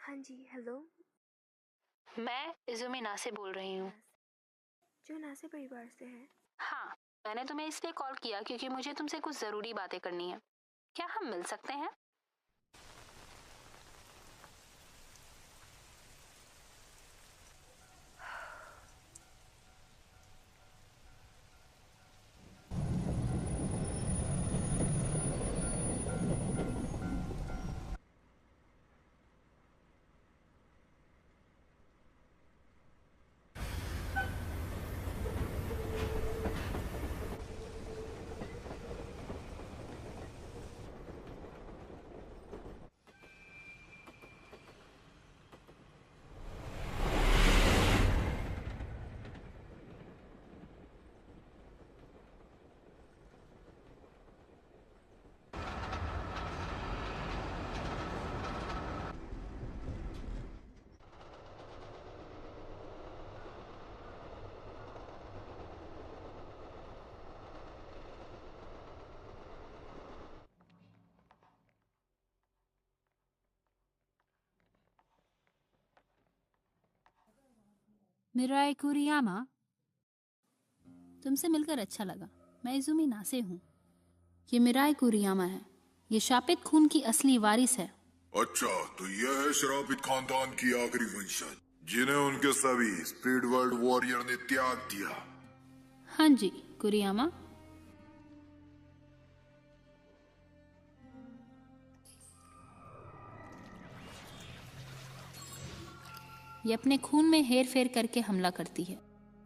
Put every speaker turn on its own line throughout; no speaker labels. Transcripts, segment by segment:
हाँ जी, हेलो।
मैं इज़ुमी नासे बोल रही हूँ।
जो नासे परिवार से है।
हाँ, मैंने तुम्हें इसलिए कॉल किया क्योंकि मुझे तुमसे कुछ ज़रूरी बातें करनी है। क्या हम मिल सकते हैं?
मिराई कुरियामा, तुमसे मिलकर अच्छा लगा। मैं इज़ुमी नासे हूँ। ये मिराई कुरियामा है। ये शापित खून की असली वारिस है।
अच्छा, तो यह है श्रापित खानदान की आखिरी वंशज जिन्हें उनके सभी स्पीड वर्ल्ड वॉरियर ने त्याग दिया।
हाँ जी, कुरियामा। ये अपने खून में हेर फेर करके हमला करती है।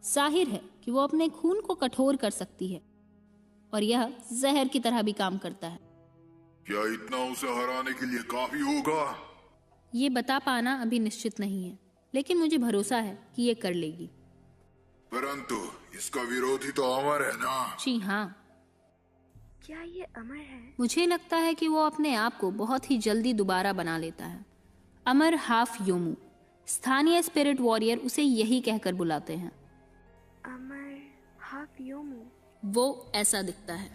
जाहिर है कि वो अपने खून को कठोर कर सकती है और यह जहर की तरह भी काम करता है।
क्या इतना उसे हराने के लिए काफी होगा?
ये बता पाना अभी निश्चित नहीं है, लेकिन मुझे भरोसा है कि ये कर लेगी।
परंतु इसका विरोधी तो अमर है ना?
जी हाँ,
क्या ये अमर है?
मुझे लगता है कि वो अपने आप को बहुत ही जल्दी दोबारा बना लेता है। अमर हाफ योमू, स्थानीय स्पिरिट वॉरियर उसे यही कहकर बुलाते हैं।
अमर हाफ योमू।
वो ऐसा दिखता है।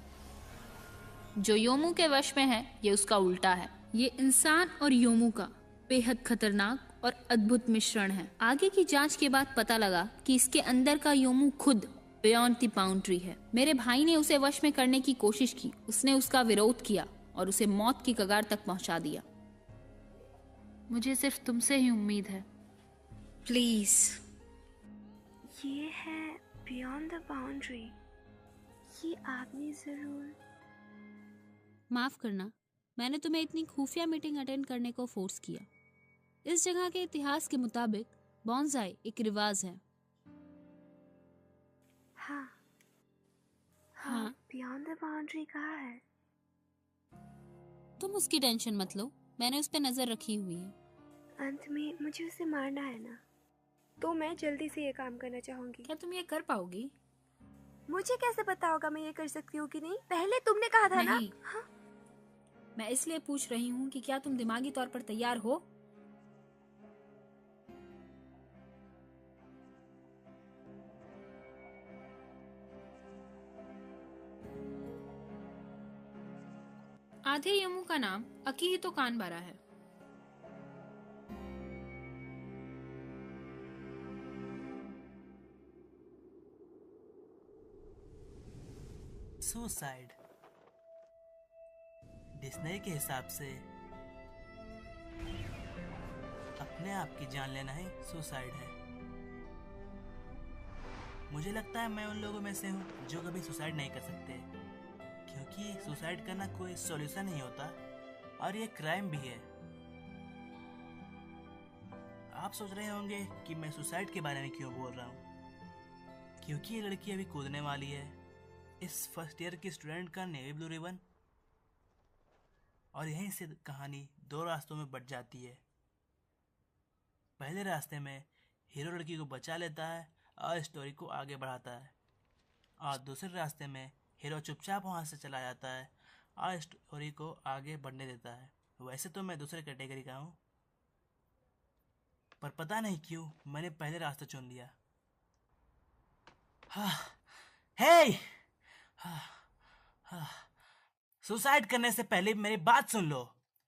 जो योमू के वश में है, ये उसका उल्टा है। ये इंसान और योमू का बेहद खतरनाक और अद्भुत मिश्रण है। आगे की जांच के बाद पता लगा कि इसके अंदर का योमू खुद बियॉन्ड द बाउंड्री है। मेरे भाई ने उसे वश में करने की कोशिश की। उसने उसका विरोध किया और उसे मौत की कगार तक पहुंचा दिया। मुझे सिर्फ तुमसे ही उम्मीद है, प्लीज।
ये है बियॉन्ड द बाउंड्री। ये आपने जरूर।
माफ करना, मैंने तुम्हें इतनी खुफिया मीटिंग अटेंड करने को फोर्स किया। इस जगह के इतिहास के मुताबिक बॉन्साई एक रिवाज है।
हाँ
हाँ,
बियॉन्ड द बाउंड्री कहाँ है?
तुम उसकी टेंशन मत लो, मैंने उस पर नजर रखी हुई है।
अंत में मुझे उसे मारना है ना, तो मैं जल्दी से ये काम करना चाहूंगी।
क्या तुम ये कर पाओगी?
मुझे कैसे पता होगा मैं ये कर सकती हूँ कि नहीं? पहले तुमने कहा था
नहीं।
ना। हाँ?
मैं इसलिए पूछ रही हूँ कि क्या तुम दिमागी तौर पर तैयार हो? आधे यमू का नाम अकीहितो कानबारा है।
सुसाइड डिस्ने के हिसाब से अपने आप की जान लेना ही सुसाइड है। मुझे लगता है मैं उन लोगों में से हूँ जो कभी सुसाइड नहीं कर सकते, क्योंकि सुसाइड करना कोई सॉल्यूशन नहीं होता और ये क्राइम भी है। आप सोच रहे होंगे कि मैं सुसाइड के बारे में क्यों बोल रहा हूँ, क्योंकि ये लड़की अभी कूदने वाली है। इस फर्स्ट ईयर की स्टूडेंट का नेवी ब्लू रिबन, और यहीं से कहानी दो रास्तों में बट जाती है। पहले रास्ते में हीरो लड़की को बचा लेता है और स्टोरी को आगे बढ़ाता है, और दूसरे रास्ते में हीरो चुपचाप वहाँ से चला जाता है और स्टोरी को आगे बढ़ने देता है। वैसे तो मैं दूसरे कैटेगरी का हूँ, पर पता नहीं क्यों मैंने पहले रास्ता चुन लिया। हाँ, हे, हाँ, हाँ, सुसाइड करने से पहले मेरी बात सुन लो।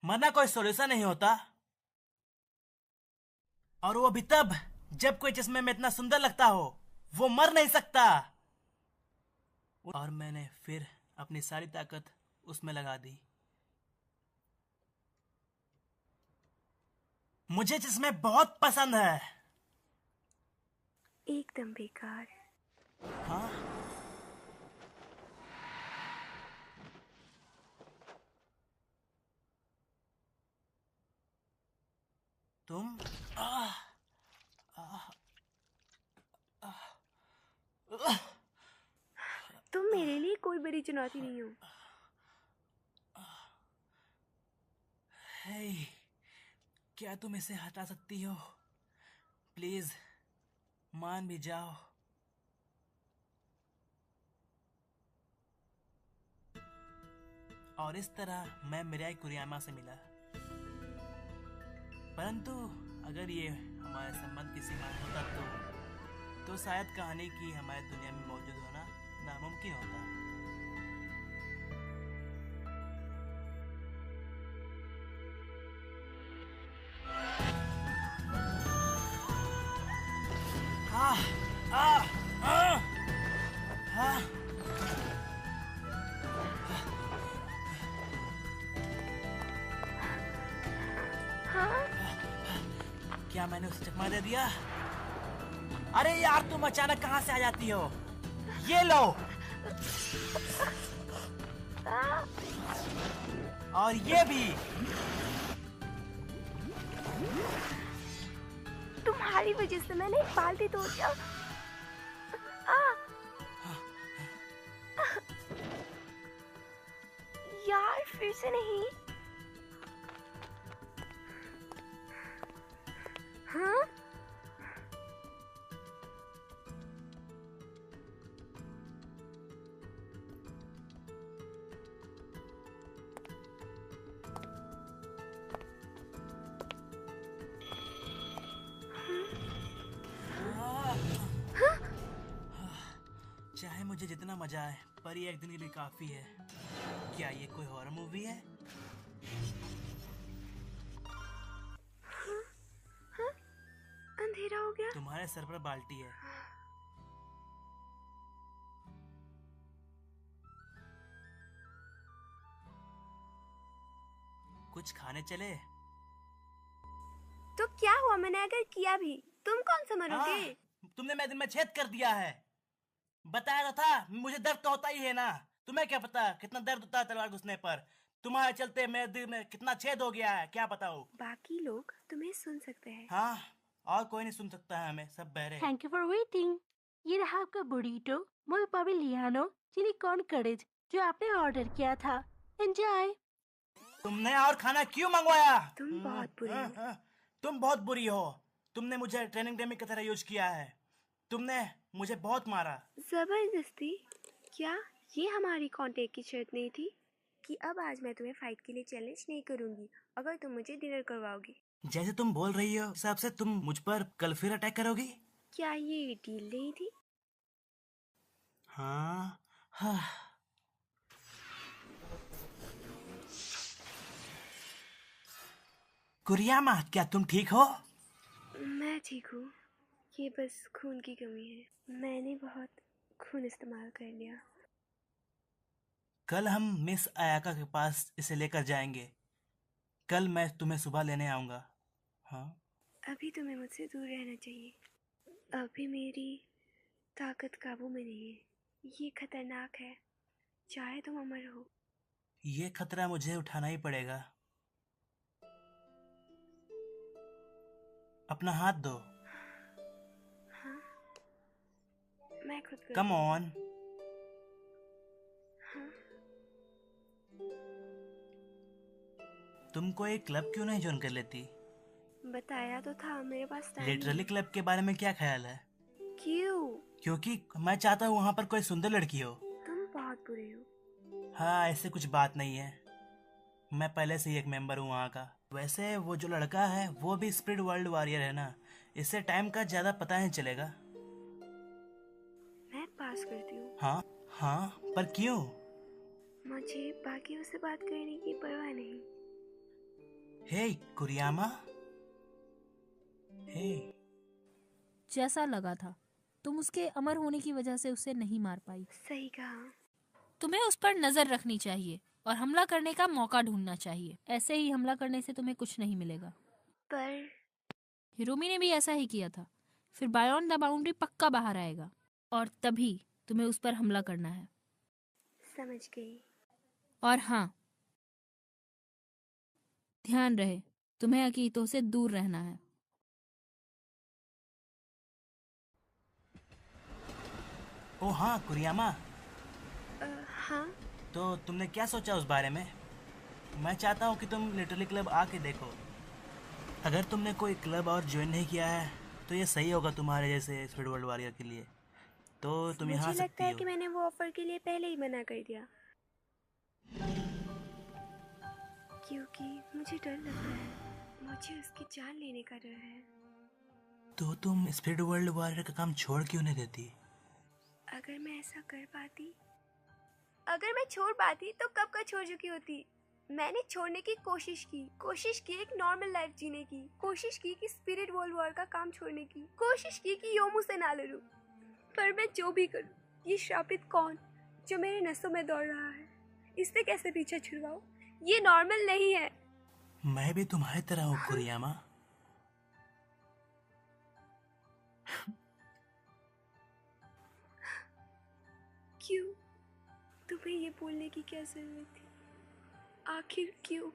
मरना कोई सॉल्यूशन नहीं होता। और वो भी तब जब कोई चश्मे में इतना सुंदर लगता हो। वो मर नहीं सकता। और मैंने फिर अपनी सारी ताकत उसमें लगा दी। मुझे चश्मे बहुत पसंद है।
एकदम बेकार।
हाँ, तुम आह, आह, आह,
तुम मेरे लिए कोई बड़ी चुनौती नहीं हो।
हे, क्या तुम इसे हटा सकती हो? प्लीज मान भी जाओ। और इस तरह मैं मिराई कुरियामा से मिला। परंतु अगर ये हमारे संबंध की सीमा होता तो शायद कहानी की हमारी दुनिया में मौजूद होना नामुमकिन होता। आह, आह, आह, आह।
हाँ,
क्या मैंने उसे चकमा दे दिया? अरे यार, तुम अचानक कहाँ से आ जाती हो? ये लो। और ये भी।
तुम्हारी वजह से मैंने एक बाल्टी तोड़ दिया। यार, फिर से नहीं। हाँ,
चाहे मुझे जितना मजा आए, पर ये एक दिन के लिए काफी है। क्या ये कोई हॉरर मूवी है?
अंधेरा हो गया।
तुम्हारे सर पर बाल्टी है। कुछ खाने चले?
तो क्या हुआ? मैंने अगर किया भी, तुम कौन सा मरोगे?
तुमने मेरे दिल में छेद कर दिया है। बताया तो था, मुझे दर्द तो होता ही है ना। तुम्हें क्या पता कितना दर्द होता है तलवार घुसने पर। तुम्हारे चलते मेरे दिल में कितना छेद हो गया है, क्या बताओ।
बाकी लोग तुम्हें सुन सकते हैं।
हाँ, और कोई नहीं सुन सकता है हमें, सब बहरे।
Thank you for waiting. ये रहा आपका बुरीटो मोल पाविलियानो चिली कॉर्न करेज जो आपने ऑर्डर किया था। एंजॉय।
तुमने और खाना क्यों मंगवाया?
तुम बहुत बुरे हो।
तुम बहुत बुरी हो। तुमने मुझे ट्रेनिंग डेमी की तरह यूज किया है। तुमने मुझे बहुत मारा।
जबरदस्ती? क्या ये हमारी कांटेक्ट की शर्त नहीं थी कि अब आज मैं तुम्हें फाइट के लिए चैलेंज नहीं करूंगी अगर तुम मुझे डिनर करवाओगे?
जैसे तुम बोल रही हो, हिसाब से तुम मुझ पर कल फिर अटैक करोगी?
क्या ये डील नहीं थी?
हाँ, हाँ। कुरियामा, क्या तुम ठीक हो?
मैं ठीक हूँ। ये बस खून की कमी है। मैंने बहुत खून इस्तेमाल कर लिया।
कल हम मिस आयाका के पास इसे लेकर जाएंगे। कल मैं तुम्हें सुबह लेने आऊंगा। हाँ,
अभी तुम्हें मुझसे दूर रहना चाहिए। अभी मेरी ताकत काबू में नहीं है। ये खतरनाक है, चाहे तुम अमर हो।
ये खतरा मुझे उठाना ही पड़ेगा। अपना हाथ दो।
हाँ, मैं खुद कर
कम ऑन।
हाँ,
तुम कोई क्लब क्यों नहीं ज्वाइन कर लेती?
बताया तो था, मेरे पास टाइम
लिटरली क्लब के बारे में क्या ख्याल है?
क्यों?
क्योंकि मैं चाहता हूँ वहाँ पर कोई सुंदर लड़की हो।
तुम बहुत बुरे हो।
हाँ, ऐसे कुछ बात नहीं है। मैं पहले से ही एक मेंबर हूँ वहाँ का। वैसे वो जो लड़का है वो भी स्पिरिट वर्ल्ड वॉरियर है ना, इससे टाइम का ज्यादा पता नहीं चलेगा।
मैं पास करती हूँ।
हाँ हाँ, पर क्यों?
मुझे बाकियों से बात करने की परवाह नहीं।
हे कुरियामा, हे,
जैसा लगा था, तुम उसके अमर होने की वजह से उसे नहीं मार पाई।
सही कहा।
तुम्हें उस पर नजर रखनी चाहिए और हमला करने का मौका ढूंढना चाहिए। ऐसे ही हमला करने से तुम्हें कुछ नहीं मिलेगा।
पर
हिरोमी ने भी ऐसा ही किया था। फिर बायॉन्ड द बाउंड्री पक्का बाहर आएगा और तभी तुम्हें उस पर हमला करना है।
समझ गई।
और हाँ, ध्यान रहे, तुम्हें अकीतों से दूर रहना है।
ओ हाँ कुरियामा,
हाँ,
तो तुमने क्या सोचा उस बारे में? मैं चाहता हूँ कि तुम लिटरली क्लब आके देखो। अगर तुमने कोई क्लब और ज्वाइन नहीं किया है तो ये सही होगा तुम्हारे जैसे स्पीड वर्ल्ड वॉरियर के लिए। तो तुम यहाँ आ
मुझे लगता
सकती
है
हो।
कि मैंने वो ऑफर के लिए पहले ही मना कर दिया, क्योंकि मुझे डर लग रहा है। मुझे उसकी जान लेने का डर है।
तो तुम स्पीड वर्ल्ड वॉरियर का काम छोड़ क्यों नहीं देती?
अगर मैं ऐसा कर पाती, अगर मैं छोड़ पाती तो कब का छोड़ चुकी होती। मैंने छोड़ने की कोशिश की एक नॉर्मल लाइफ जीने की, कोशिश की कि स्पिरिट वर्ल्ड वॉर का काम छोड़ने की, कोशिश की कि योमू से ना लड़ूं। पर मैं जो भी करूं, ये श्रापित कौन जो मेरे नसों में दौड़ रहा है, इससे कैसे पीछा छुड़वाऊं? ये नॉर्मल नहीं है।
मैं भी तुम्हारी तरह हूँ कुरियामा।
क्यों? तुम्हें ये बोलने की क्या जरूरत थी? आखिर क्यों?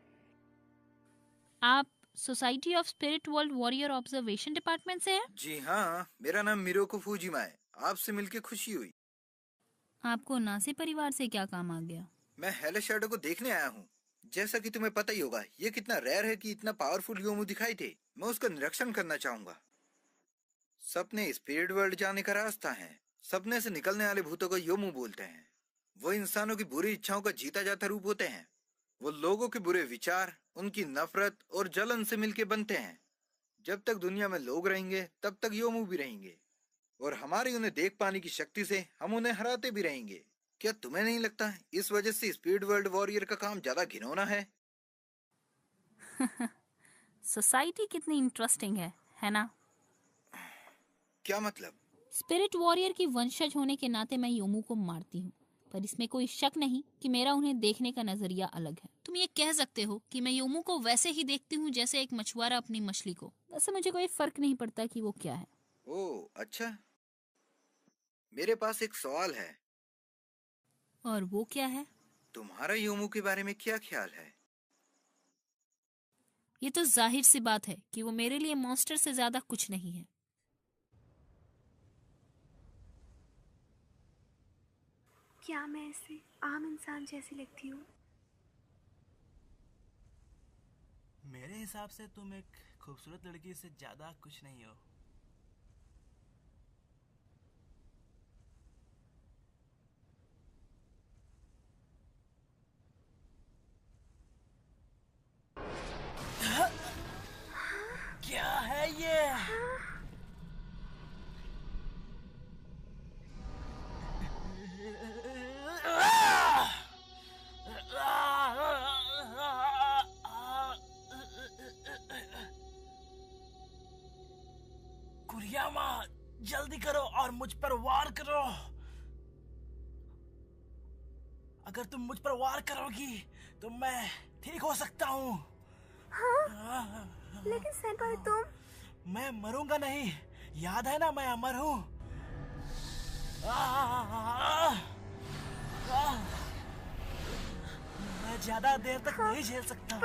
आप society of spirit world warrior observation department से हैं?
जी हाँ, मेरा नाम मिरोको फूजिमा है। आपसे मिलके खुशी हुई।
आपको नासे परिवार से क्या काम आ गया?
मैं हेले शैडो को देखने आया हूँ। जैसा कि तुम्हें पता ही होगा, ये कितना रेयर है कि इतना पावरफुल योमू दिखाई दे। मैं उसका निरीक्षण करना चाहूंगा। सपने स्पिरिट वर्ल्ड जाने का रास्ता है। सपने से निकलने वाले भूतों को योमू बोलते हैं। वो इंसानों की बुरी इच्छाओं का जीता जाता रूप होते हैं। वो लोगों के बुरे विचार, उनकी नफरत और जलन से मिलके बनते हैं। जब तक दुनिया में लोग रहेंगे तब तक योमू भी रहेंगे, और हमारी उन्हें देख पाने की शक्ति से हम उन्हें हराते भी रहेंगे। क्या तुम्हें नहीं लगता इस वजह से स्पीड वर्ल्ड वॉरियर का काम ज्यादा घिनौना है?
सोसाइटी कितनी इंटरेस्टिंग है ना?
क्या मतलब?
स्पिरिट वॉरियर की वंशज होने के नाते मैं योमू को मारती हूँ, पर इसमें कोई शक नहीं कि मेरा उन्हें देखने का नजरिया अलग है। तुम ये कह सकते हो कि मैं योमू को वैसे ही देखती हूँ जैसे एक मछुआरा अपनी मछली को। वैसे मुझे कोई फर्क नहीं पड़ता कि वो क्या है।
ओह अच्छा, मेरे पास एक सवाल है।
और वो क्या है?
तुम्हारा योमू के बारे में क्या ख्याल है?
ये तो जाहिर सी बात है कि वो मेरे लिए मॉन्स्टर से ज्यादा कुछ नहीं है।
क्या मैं ऐसे आम इंसान जैसी लगती हूँ?
मेरे हिसाब से तुम एक खूबसूरत लड़की से ज्यादा कुछ नहीं हो। क्या है ये? कुरियामा, जल्दी करो और मुझ पर वार करो। अगर तुम मुझ पर वार करोगी तो मैं ठीक हो सकता हूँ।
लेकिन सेंपाई तुम...
मैं मरूंगा नहीं, याद है ना मैं अमर हूँ। मैं ज्यादा देर तक नहीं झेल सकता।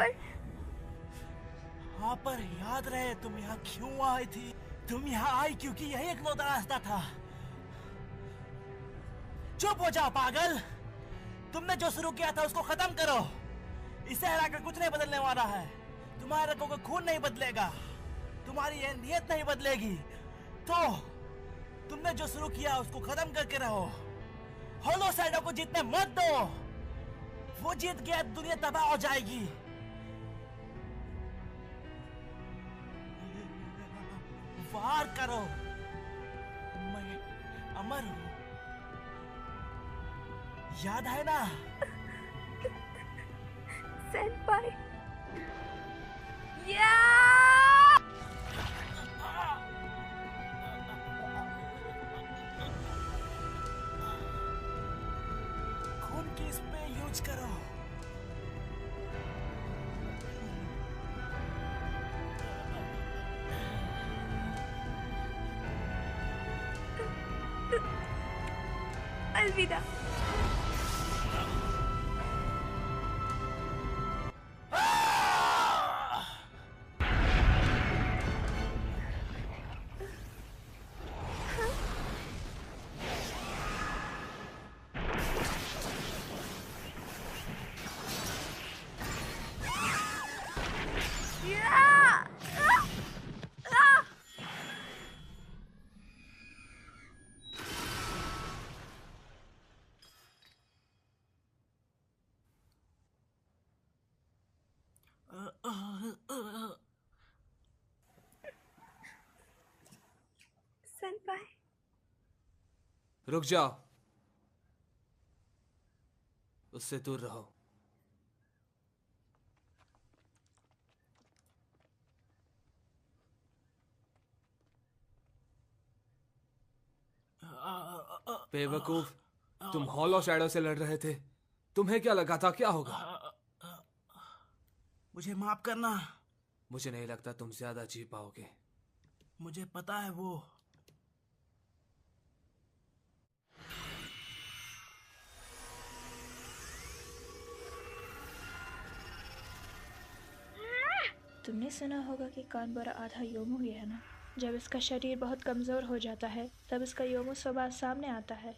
हाँ, पर याद रहे तुम यहाँ क्यों आई थी। तुम यहाँ आई क्योंकि यही एक लौता रास्ता था। चुप हो जाओ पागल। तुमने जो शुरू किया था उसको खत्म करो। इसे हराकर कुछ नहीं बदलने वाला है। तुम्हारे रगों का खून नहीं बदलेगा, तुम्हारी यह नियत नहीं बदलेगी। तो तुमने जो शुरू किया उसको खत्म करके रहो। होलो शैडो को जीतने मत दो। वो जीत गया, दुनिया तबाह हो जाएगी। वार करो, मैं अमर हूं, याद है ना?
सेंपाई, या! अलविदा। सेनपाई,
रुक जाओ, उससे दूर रहो। बेवकूफ, तुम हॉलो शैडो से लड़ रहे थे। तुम्हें क्या लगा था क्या होगा?
मुझे माफ करना।
मुझे नहीं लगता तुम ज्यादा जी पाओगे।
मुझे पता है वो।
तुमने सुना होगा कि कानबरा आधा योमू ही है ना। जब इसका शरीर बहुत कमजोर हो जाता है तब इसका योमू स्वभाव सामने आता है।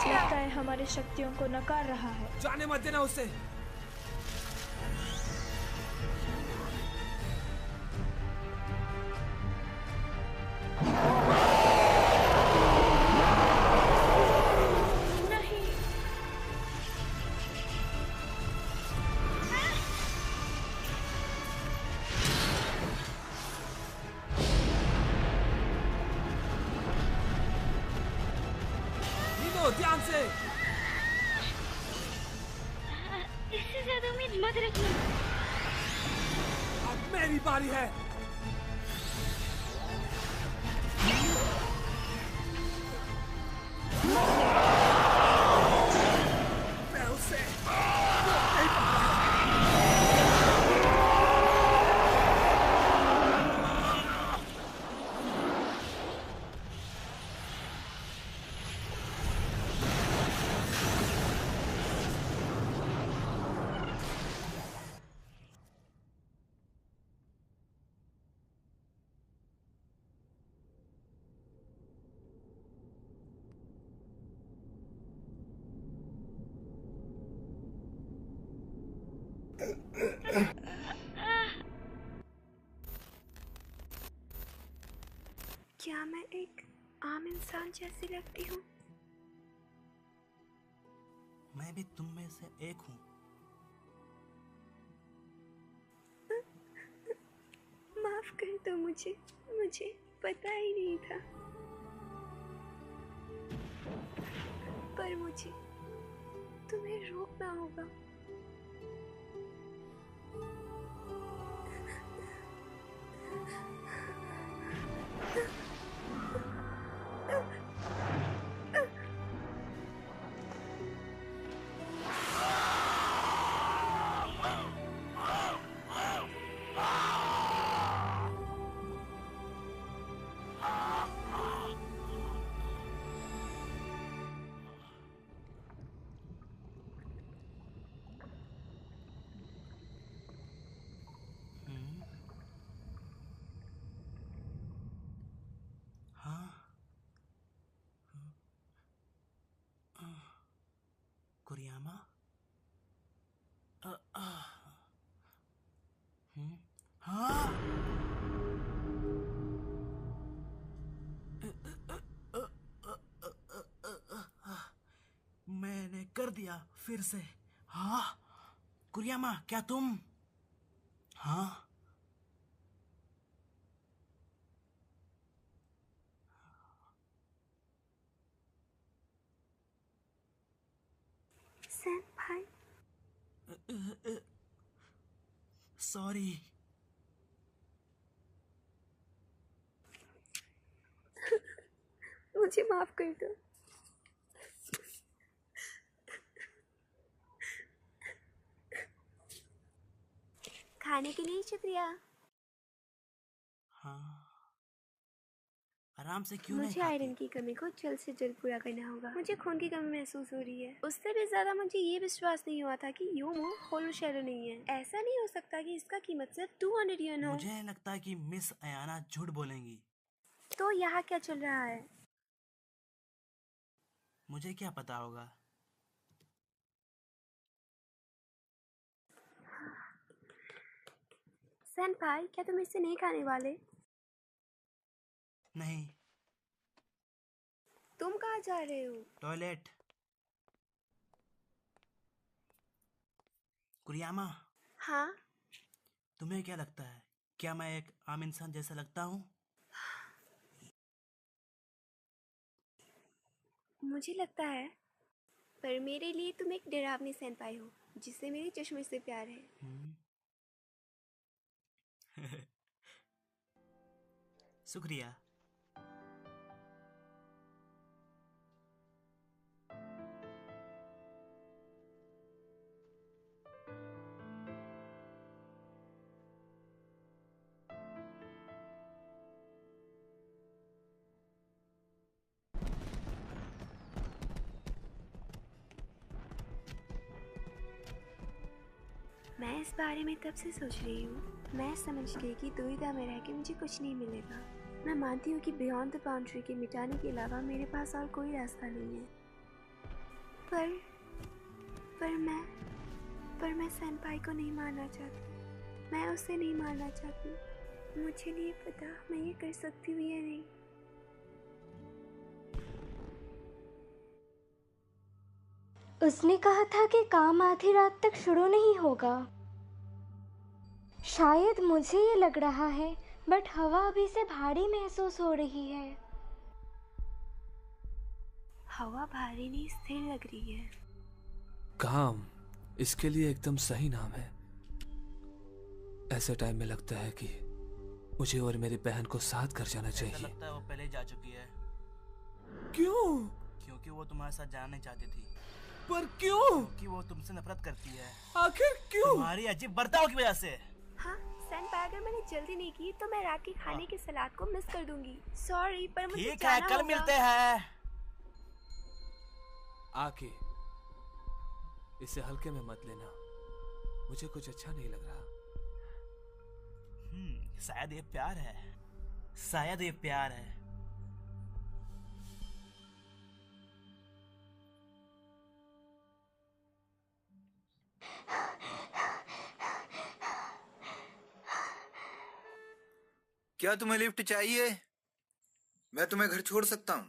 लगता है हमारी शक्तियों को नकार रहा है।
जाने मत देना उसे। ध्यान से।
इससे ज्यादा उम्मीद मत रखना।
अब मेरी बारी है। मैं उसे
क्या मैं एक आम इंसान जैसी लगती हूँ?
मैं भी तुम में से एक हूँ।
माफ कर दो मुझे पता ही नहीं था। पर मुझे तुम्हें रोकना होगा।
कुरियामा? हाँ। फिर से। हाँ कुरियामा, क्या तुम? हाँ
सेनपाई,
सॉरी।
मुझे माफ कर दो। खाने के लिए शुक्रिया।
हाँ आराम से क्यों नहीं
मुझे
खाती?
आयरन की कमी को जल्द से जल्द पूरा करना होगा। मुझे खून की कमी महसूस हो रही है। उससे भी ज्यादा मुझे ये विश्वास नहीं हुआ था कि योमो होलो शैडो नहीं है। ऐसा नहीं हो सकता कि इसका कीमत सिर्फ 200 येन हो।
मुझे लगता है कि मिस अयाना झूठ बोलेंगी।
तो यहाँ क्या चल रहा है?
मुझे क्या पता होगा।
सेनपाई, क्या तुम इसे नहीं खाने वाले?
नहीं।
तुम कहाँ जा रहे हो?
टॉयलेट। कुरियामा,
हाँ,
तुम्हें क्या लगता है, क्या मैं एक आम इंसान जैसा लगता हूँ?
मुझे लगता है, पर मेरे लिए तुम एक डरावनी सेनपाई हो जिससे मेरे चश्मे से प्यार है।
शुक्रिया।
मैं इस बारे में तब से सोच रही हूँ। मैं समझ गई कि दुविधा में रह के मुझे कुछ नहीं मिलेगा। मैं मानती हूँ कि बियॉन्ड द बाउंड्री के मिटाने के अलावा मेरे पास और कोई रास्ता नहीं है। पर मैं सेनपाई को नहीं मारना चाहती। मैं उसे नहीं मारना चाहती। मुझे नहीं पता मैं ये कर सकती हूँ या नहीं।
उसने कहा था कि काम आधी रात तक शुरू नहीं होगा। शायद मुझे ये लग रहा है, बट हवा अभी से भारी महसूस हो रही है।
हवा भारी नहीं, स्थिर लग रही है।
काम इसके लिए एकदम सही नाम है। ऐसे टाइम में लगता है कि मुझे और मेरी बहन को साथ घर जाना चाहिए।
लगता है वो पहले जा चुकी है।
क्यों?
क्योंकि वो तुम्हारे साथ जाना नहीं चाहती थी।
पर क्यों?
क्योंकि वो तुमसे नफरत करती है।
आखिर क्यों?
तुम्हारी अजीब बर्ताव की वजह से।
हाँ, सेनपाई, अगर मैंने जल्दी नहीं की तो मैं रात के खाने की सलाद को मिस कर दूंगी। सॉरी, पर मुझे
ठीक है,
जाना
कल
होगा।
मिलते हैं।
आके इसे हल्के में मत लेना, मुझे कुछ अच्छा नहीं लग रहा।
शायद ये प्यार है, शायद ये प्यार है।
क्या तुम्हें लिफ्ट चाहिए? मैं तुम्हें घर छोड़ सकता हूँ।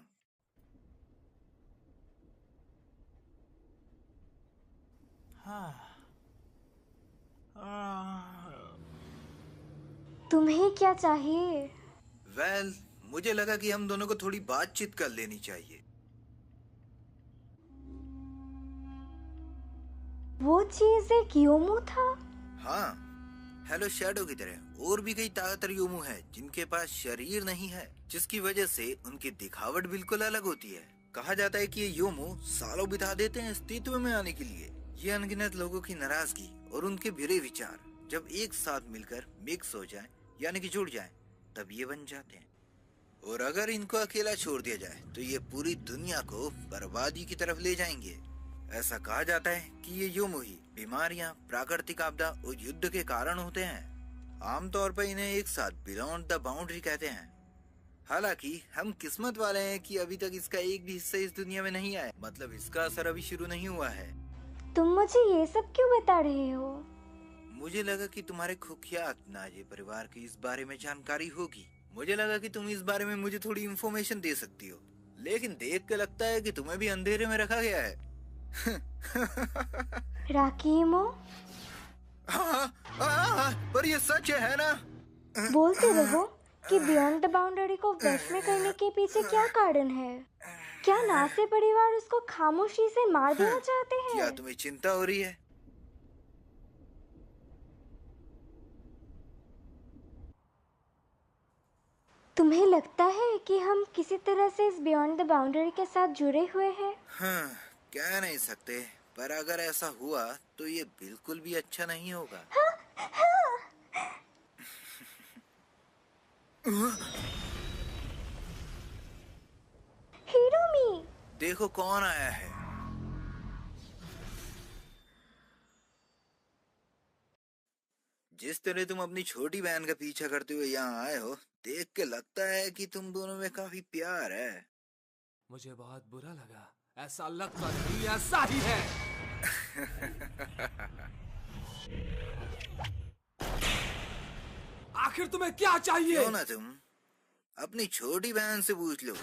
तुम्हें क्या चाहिए?
वेल, मुझे लगा कि हम दोनों को थोड़ी बातचीत कर लेनी चाहिए।
वो चीज एक योमू था?
हाँ, हेलो शैडो की तरह और भी कई ताकतवर योमू हैं जिनके पास शरीर नहीं है, जिसकी वजह से उनकी दिखावट बिल्कुल अलग होती है। कहा जाता है कि ये योमू सालों बिता देते हैं अस्तित्व में आने के लिए। ये अनगिनत लोगों की नाराजगी और उनके बुरे विचार जब एक साथ मिलकर मिक्स हो जाए, यानी कि जुड़ जाए, तब ये बन जाते हैं। और अगर इनको अकेला छोड़ दिया जाए तो ये पूरी दुनिया को बर्बादी की तरफ ले जाएंगे। ऐसा कहा जाता है कि ये योमू ही बीमारियां, प्राकृतिक आपदा और युद्ध के कारण होते हैं। आमतौर पर इन्हें एक साथ बियॉन्ड द बाउंड्री कहते हैं। हालांकि हम किस्मत वाले हैं कि अभी तक इसका एक भी हिस्सा इस दुनिया में नहीं आया, मतलब इसका असर अभी शुरू नहीं हुआ है।
तुम मुझे ये सब क्यों बता रहे हो?
मुझे लगा कि तुम्हारे खुफिया नाजे परिवार की इस बारे में जानकारी होगी। मुझे लगा कि तुम इस बारे में मुझे थोड़ी इन्फॉर्मेशन दे सकती हो, लेकिन देख के लगता है कि तुम्हें भी अंधेरे में रखा गया है।
राकीमो,
पर ये सच है ना?
बोलते रहो कि बियॉन्ड द बाउंड्री को वश में करने के पीछे क्या कारण है? क्या नासे परिवार उसको खामोशी से मार देना चाहते हैं?
क्या तुम्हें चिंता हो रही है?
तुम्हें लगता है कि हम किसी तरह से इस बियॉन्ड द बाउंड्री के साथ जुड़े हुए हैं?
हाँ, कह नहीं सकते, पर अगर ऐसा हुआ तो ये बिल्कुल भी अच्छा नहीं होगा।
हिरोमी,
देखो कौन आया है। जिस तरह तुम अपनी छोटी बहन का पीछा करते हुए यहाँ आए हो, देख के लगता है कि तुम दोनों में काफी प्यार है।
मुझे बहुत बुरा लगा, ऐसा लगता नहीं, ऐसा ही है। आखिर तुम्हें क्या चाहिए?
क्यों ना तुम अपनी छोटी बहन से पूछ लो।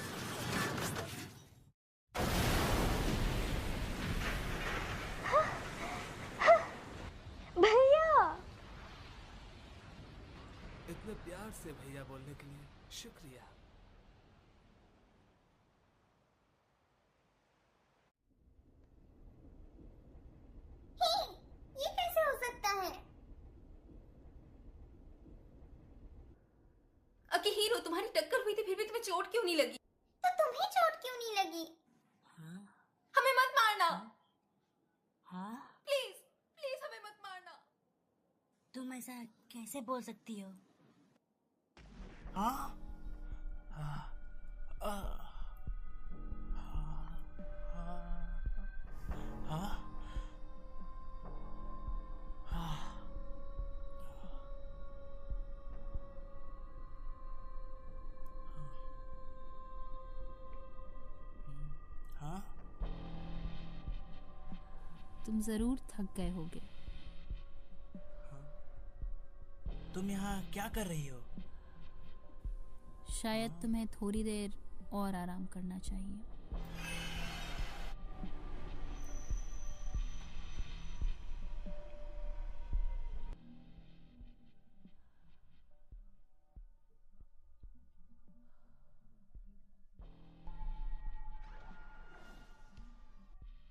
भैया,
इतने प्यार से भैया बोलने के लिए शुक्रिया।
ये कैसे हो सकता है?
हीरो, तुम्हारी टक्कर हुई थी, फिर भी तुम्हें चोट क्यों नहीं लगी?
तो तुम्हें चोट क्यों नहीं लगी?
हमें मत मारना।
हाँ?
प्लीज प्लीज हमें मत मारना।
तुम ऐसा कैसे बोल सकती हो?
हाँ?
तुम जरूर थक गए होगे।
तुम यहाँ क्या कर रही हो?
शायद तुम्हें थोड़ी देर और आराम करना चाहिए।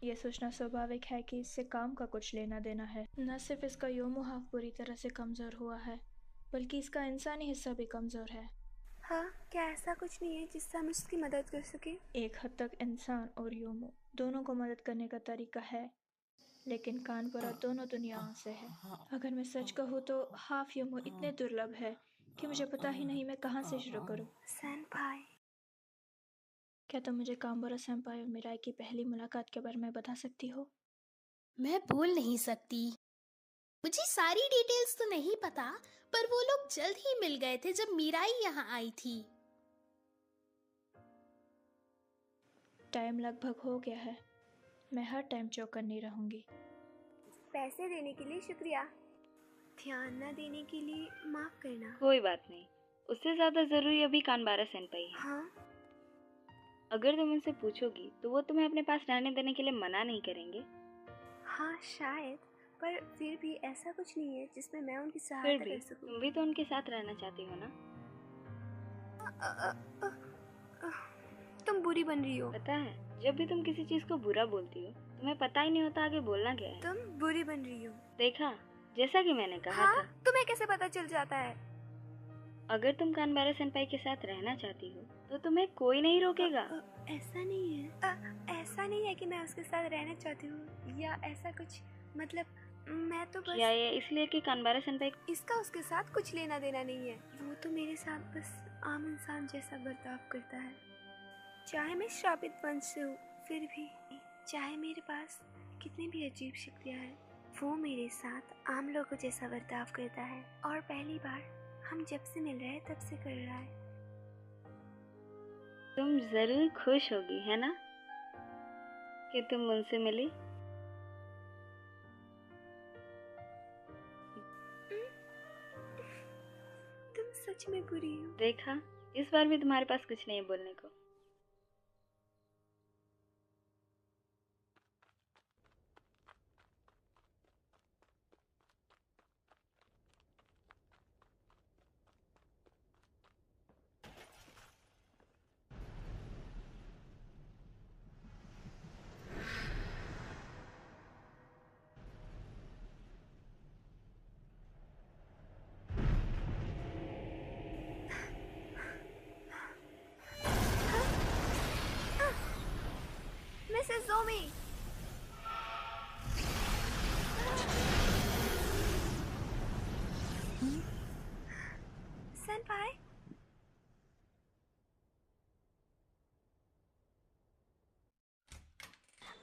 ये सोचना स्वाभाविक है कि इससे काम का कुछ लेना देना है। न सिर्फ इसका योमोहाफ पूरी तरह से कमज़ोर हुआ है, बल्कि इसका इंसानी हिस्सा भी कमज़ोर है।
हाँ, क्या ऐसा कुछ नहीं है जिससे हम उसकी मदद कर सके?
एक हद तक इंसान और योमो दोनों को मदद करने का तरीका है, लेकिन कानपुरा दोनों दुनियाओं से है। अगर मैं सच कहूँ तो हाफ योमो इतने दुर्लभ है कि मुझे पता ही नहीं मैं कहाँ से शुरू करूँ।
सेनपाई,
क्या तुम मुझे कानपुरा सेंपाई और मिराई की पहली मुलाकात के बारे में बता सकती हो?
मैं बोल नहीं सकती। मुझे सारी डिटेल्स तो नहीं पता, पर वो लोग जल्द ही मिल गए थे जब मीराई यहाँ आई थी।
टाइम लगभग हो गया है। मैं हर टाइम चौकन्नी नहीं रहूंगी।
पैसे देने के लिए शुक्रिया, ध्यान न देने के लिए माफ करना।
कोई बात नहीं, उससे ज्यादा जरूरी अभी कानबारा सेनपाई है।
हाँ?
अगर तुम उनसे पूछोगी तो वो तुम्हें अपने पास रहने देने के लिए मना नहीं करेंगे।
हाँ शायद, पर फिर भी ऐसा कुछ नहीं है जिसमें मैं उनकी
फिर
सहायता
भी
कर सकूं।
तुम भी तो उनके साथ रहना चाहती हो ना?
तुम बुरी बन रही हो।
पता है, जब भी तुम किसी चीज को बुरा बोलती हो तुम्हें पता ही नहीं होता आगे बोलना क्या है।
तुम बुरी बन रही हो।
देखा, जैसा कि मैंने कहा
हाँ?
था।
तुम्हें कैसे पता चल जाता है?
अगर तुम कानबारा सेनपाई के साथ रहना चाहती हो तो तुम्हें कोई नहीं रोकेगा।
ऐसा नहीं है। ऐसा नहीं है कि मैं उसके साथ रहना चाहती हूँ या ऐसा कुछ, मतलब मैं तो बस।
क्या ये इसलिए कि कानबारा सेनपाई?
इसका उसके साथ कुछ लेना देना नहीं है। वो तो मेरे साथ बस आम इंसान जैसा बर्ताव करता है। चाहे मैं श्रापित वंश से हूँ, फिर भी चाहे मेरे पास कितनी भी अजीब शक्तियाँ हैं, वो मेरे साथ आम लोगों जैसा बर्ताव करता है। और पहली बार हम जब से मिल रहे हैं तब से कर रहा है।
तुम जरूर खुश होगी, है ना, कि तुम उनसे मिली।
तुम सच में बुरी हो।
देखा, इस बार भी तुम्हारे पास कुछ नहीं है बोलने को।
गो में। सेनपाई,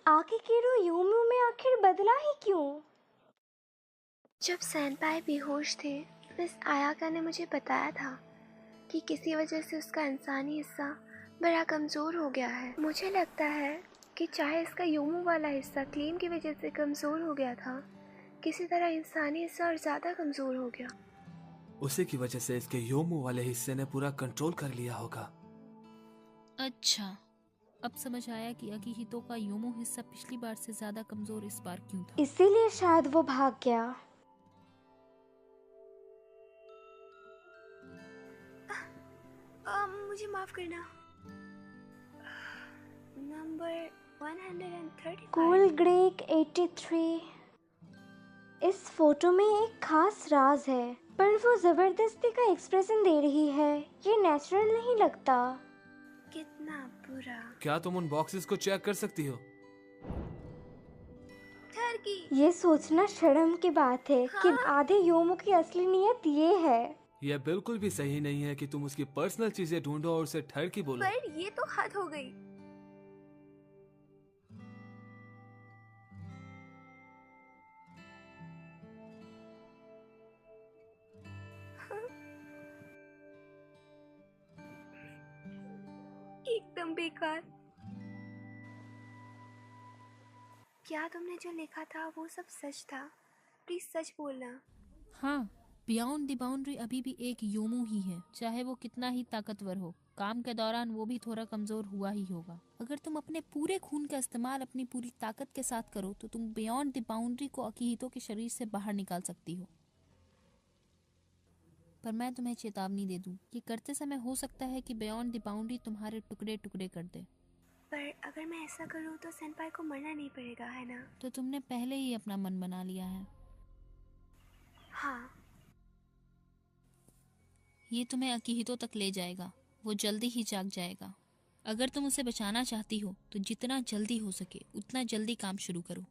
आकिहिरो योमू में आखिर बदला ही क्यों?
जब सेनपाई बेहोश थे, मिस आयाका ने मुझे बताया था कि किसी वजह से उसका इंसानी हिस्सा बड़ा कमज़ोर हो गया है। मुझे लगता है कि चाहे इसका योमू वाला हिस्सा क्लेम की वजह से कमज़ोर हो गया था, किसी तरह इंसानी हिस्सा और ज़्यादा कमज़ोर हो गया।
उसी की वजह से इसके योमू वाले हिस्से ने पूरा कंट्रोल कर लिया होगा।
अच्छा, अब समझ आया कि आकिहितो का योमू हिस्सा पिछली बार से ज्यादा कमजोर इस बार क्यों था।
इसीलिए शायद वो भाग गया।
मुझे माफ करना। नंबर 135।
Cool Greig 83। इस फोटो में एक खास राज है, पर वो जबरदस्ती का एक्सप्रेशन दे रही है। ये नेचुरल नहीं लगता।
कितना बुरा।
क्या तुम उन बॉक्सेस को चेक कर सकती हो?
टर्की।
ये सोचना शर्म की बात है कि आधे योमू की असली नीयत ये है।
यह बिल्कुल भी सही नहीं है कि तुम उसकी पर्सनल चीजें ढूंढो और उसे ठरकी बोलो।
पर ये तो हद हो गई। एकदम बेकार। क्या तुमने जो लिखा था वो सब सच था? प्लीज सच बोलना।
हाँ, बियॉन्ड द बाउंड्री अभी भी एक योमू ही है, चाहे वो कितना ही ताकतवर हो। काम के दौरान वो भी थोड़ा कमजोर हुआ ही होगा। अगर तुम अपने पूरे खून का इस्तेमाल अपनी पूरी ताकत के साथ करो तो तुम बियॉन्ड द बाउंड्री को आकिहितो के शरीर से बाहर निकाल सकती हो। पर मैं तुम्हें चेतावनी दे दूं, ये करते समय हो सकता है कि बियॉन्ड द बाउंड्री तुम्हारे टुकड़े टुकड़े कर दे।
पर अगर मैं ऐसा करूं तो सेनपाई को मरना नहीं पड़ेगा, है ना?
तो तुमने पहले ही अपना मन बना लिया है।
हाँ।
ये तुम्हें आकिहितो तक ले जाएगा। वो जल्दी ही जाग जाएगा। अगर तुम उसे बचाना चाहती हो तो जितना जल्दी हो सके उतना जल्दी काम शुरू करो।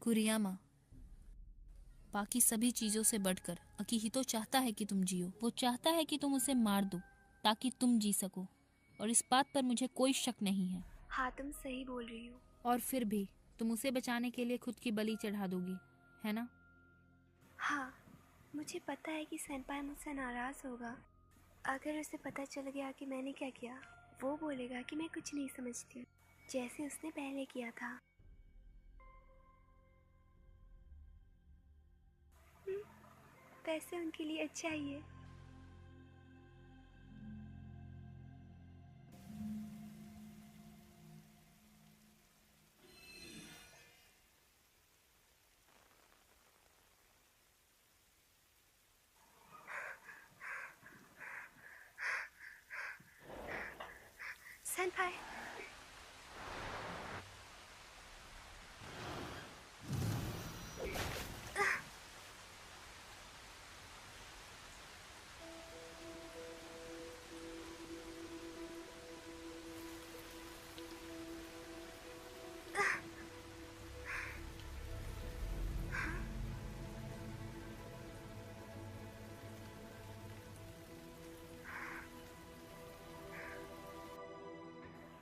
कुरियामा, बाकी सभी चीजों से बढ़कर आकिहितो चाहता है कि तुम जियो। वो चाहता है कि तुम उसे मार दो ताकि तुम जी सको, और इस बात पर मुझे कोई शक नहीं है।
हाँ, तुम सही बोल रही हो।
और फिर भी तुम उसे बचाने के लिए खुद की बलि चढ़ा दोगी, है ना?
हाँ, मुझे पता है कि सेनपाई मुझसे नाराज होगा। अगर उसे पता चल गया कि मैंने क्या किया, वो बोलेगा कि मैं कुछ नहीं समझती, जैसे उसने पहले किया था। वैसे उनके लिए अच्छा ही है। सेनपाई,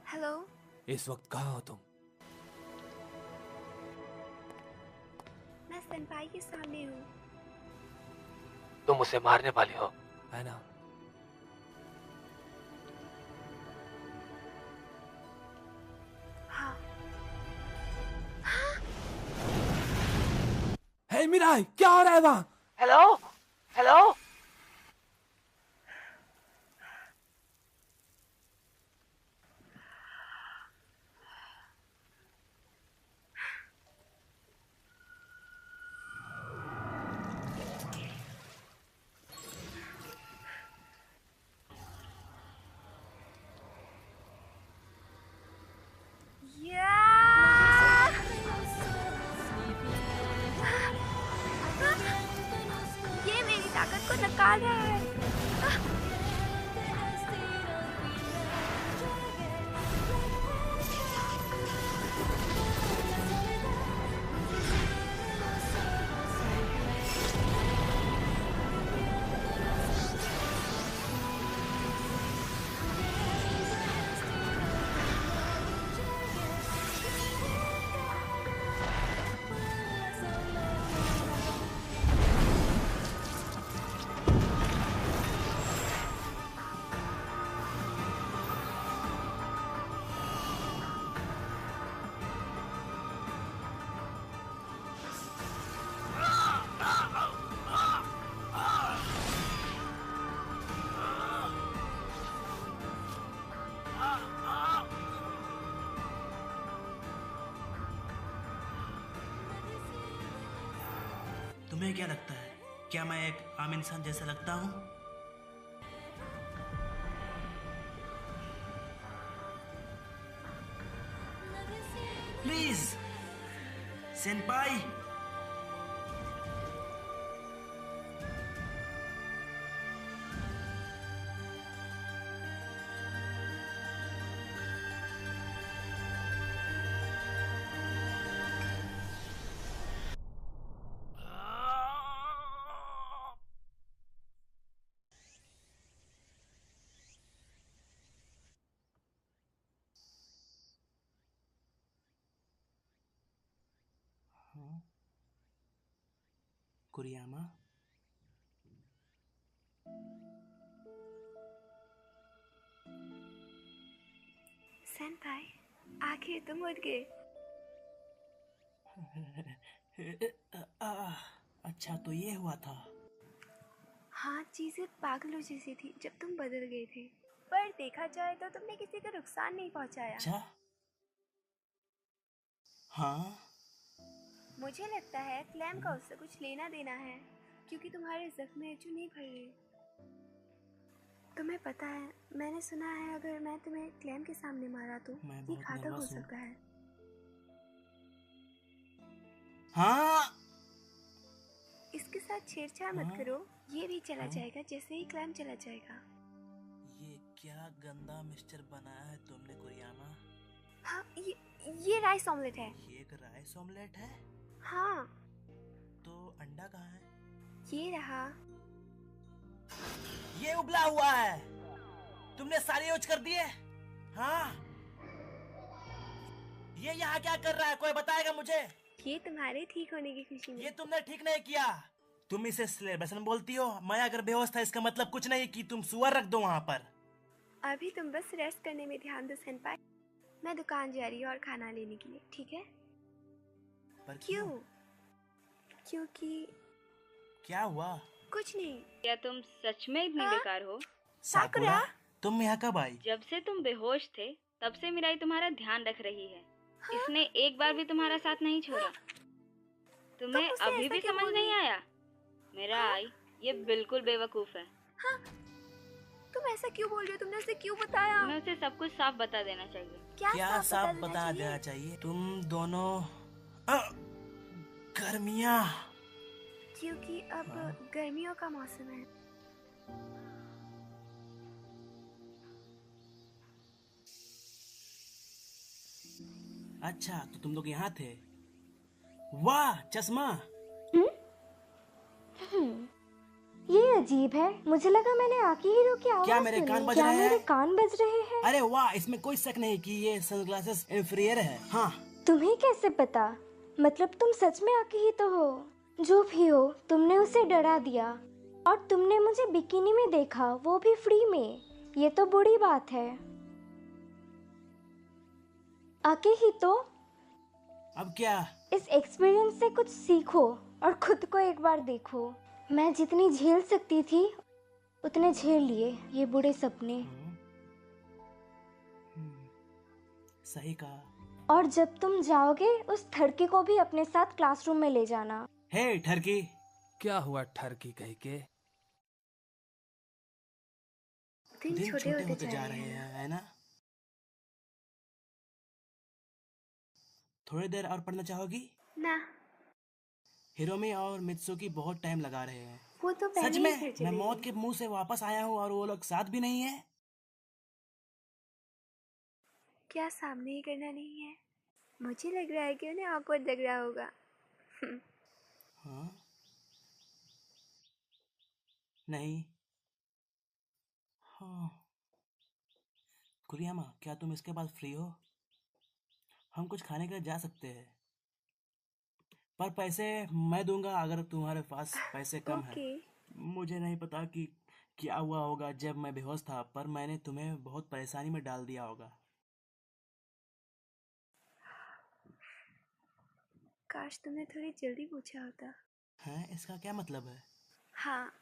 हेलो।
इस वक्त कहाँ हो तुम?
मैं सेनपाई के सामने हूँ।
तुम उसे मारने वाली हो, है ना?
हाँ।
हे मिराई, क्या हो रहा है वहाँ?
Hello hello.
ये मेरी ताकत को निकाल रहा है।
तुम्हें क्या लगता है, क्या मैं एक आम इंसान जैसा लगता हूँ? प्लीज सेनपाई। कुरियामा,
सेनपाई, आखिर तुम उठ गए।
अच्छा तो ये हुआ था।
हाँ, चीजें पागलों जैसी थी जब तुम बदल गए थे, पर देखा जाए तो तुमने किसी को नुकसान नहीं पहुंचाया।
अच्छा, हाँ।
मुझे लगता है क्लैम का उससे कुछ लेना देना है, क्योंकि तुम्हारे जख्म जो नहीं भर रहे। तुम्हें पता है, मैंने सुना है अगर मैं तुम्हें क्लैम के सामने मारा तो ये घातक हो सकता है।
हाँ।
इसके साथ छेड़छाड़ मत करो, ये भी चला जाएगा जैसे ही क्लैम चला जाएगा।
ये क्या गंदा मिक्सचर बनाया है तुमने कुरियामा?
हाँ, ये राइस ऑमलेट है।
ये एक राइस ऑमलेट है?
हाँ।
तो अंडा कहाँ है?
ये रहा।
ये उबला हुआ है, तुमने सारे यूज कर दिए? हाँ। ये यहाँ क्या कर रहा है, कोई बताएगा मुझे?
ये तुम्हारे ठीक होने की खुशी में।
ये तुमने ठीक नहीं किया। तुम इसे स्लेबसन बोलती हो? मैं अगर बेहोश था इसका मतलब कुछ नहीं कि तुम सुअर रख दो वहाँ पर।
अभी तुम बस रेस्ट करने में ध्यान दो सेनपाई। मैं दुकान जा रही हूँ और खाना लेने के लिए, ठीक है?
पर
क्यों? क्योंकि
क्या हुआ?
कुछ नहीं।
क्या तुम सच में इतनी बेकार हो?
साकुरा, तुम यहाँ कब आई?
जब से तुम बेहोश थे तब से मिराई तुम्हारा ध्यान रख रही है। इसने एक बार भी तुम्हारा साथ नहीं छोड़ा। तुम्हें अभी भी समझ नहीं आया? मेरा आई ये बिल्कुल बेवकूफ है।
हाँ, तुम ऐसा क्यों बोल रही हो? तुमने उसे क्यों बताया?
तुम्हें उसे सब कुछ साफ बता देना चाहिए।
क्या साफ बता देना चाहिए? तुम दोनों गर्मियाँ।
क्योंकि अब गर्मियों का मौसम है।
अच्छा तो तुम लोग यहाँ थे। वाह, चश्मा।
ये अजीब है, मुझे लगा मैंने आकी हीरो की आवाज
क्या मेरे
सुनी।
कान बज
क्या
रहे हैं?
मेरे कान बज रहे हैं?
अरे वाह, इसमें कोई शक नहीं कि ये सनग्लासेस इंफीरियर है। हाँ।
तुम्हें कैसे पता? मतलब तुम सच में आकी ही तो हो। जो भी हो, तुमने उसे डरा दिया और तुमने मुझे बिकिनी में देखा, वो भी फ्री में। ये तो बुरी बात है। आके ही तो।
अब क्या?
इस एक्सपीरियंस से कुछ सीखो और खुद को एक बार देखो। मैं जितनी झेल सकती थी उतने झेल लिए ये बुरे सपने।
सही कहा।
और जब तुम जाओगे उस ठरकी को भी अपने साथ क्लासरूम में ले जाना।
हे ठरकी।
क्या हुआ ठरकी कहीं के?
दिन छोटे होते
जा रहे हैं, है ना? थोड़ी देर और पढ़ना चाहोगी?
ना।
हिरोमी और मित्सुकी बहुत टाइम लगा रहे हैं।
वो तो पहले
सच में मैं मौत के मुंह से वापस आया हूँ और वो लोग साथ भी नहीं है।
क्या सामने ही करना नहीं है? मुझे लग रहा है कि उन्हें ऑकवर्ड लग रहा होगा।
हाँ? नहीं। हाँ। कुरियामा, क्या तुम इसके बाद फ्री हो? हम कुछ खाने के लिए जा सकते हैं, पर पैसे मैं दूंगा अगर तुम्हारे पास पैसे कम है। मुझे नहीं पता कि क्या हुआ होगा जब मैं बेहोश था, पर मैंने तुम्हें बहुत परेशानी में डाल दिया होगा।
काश तुमने थोड़ी जल्दी पूछा होता।
हैं? इसका क्या मतलब है?
हाँ,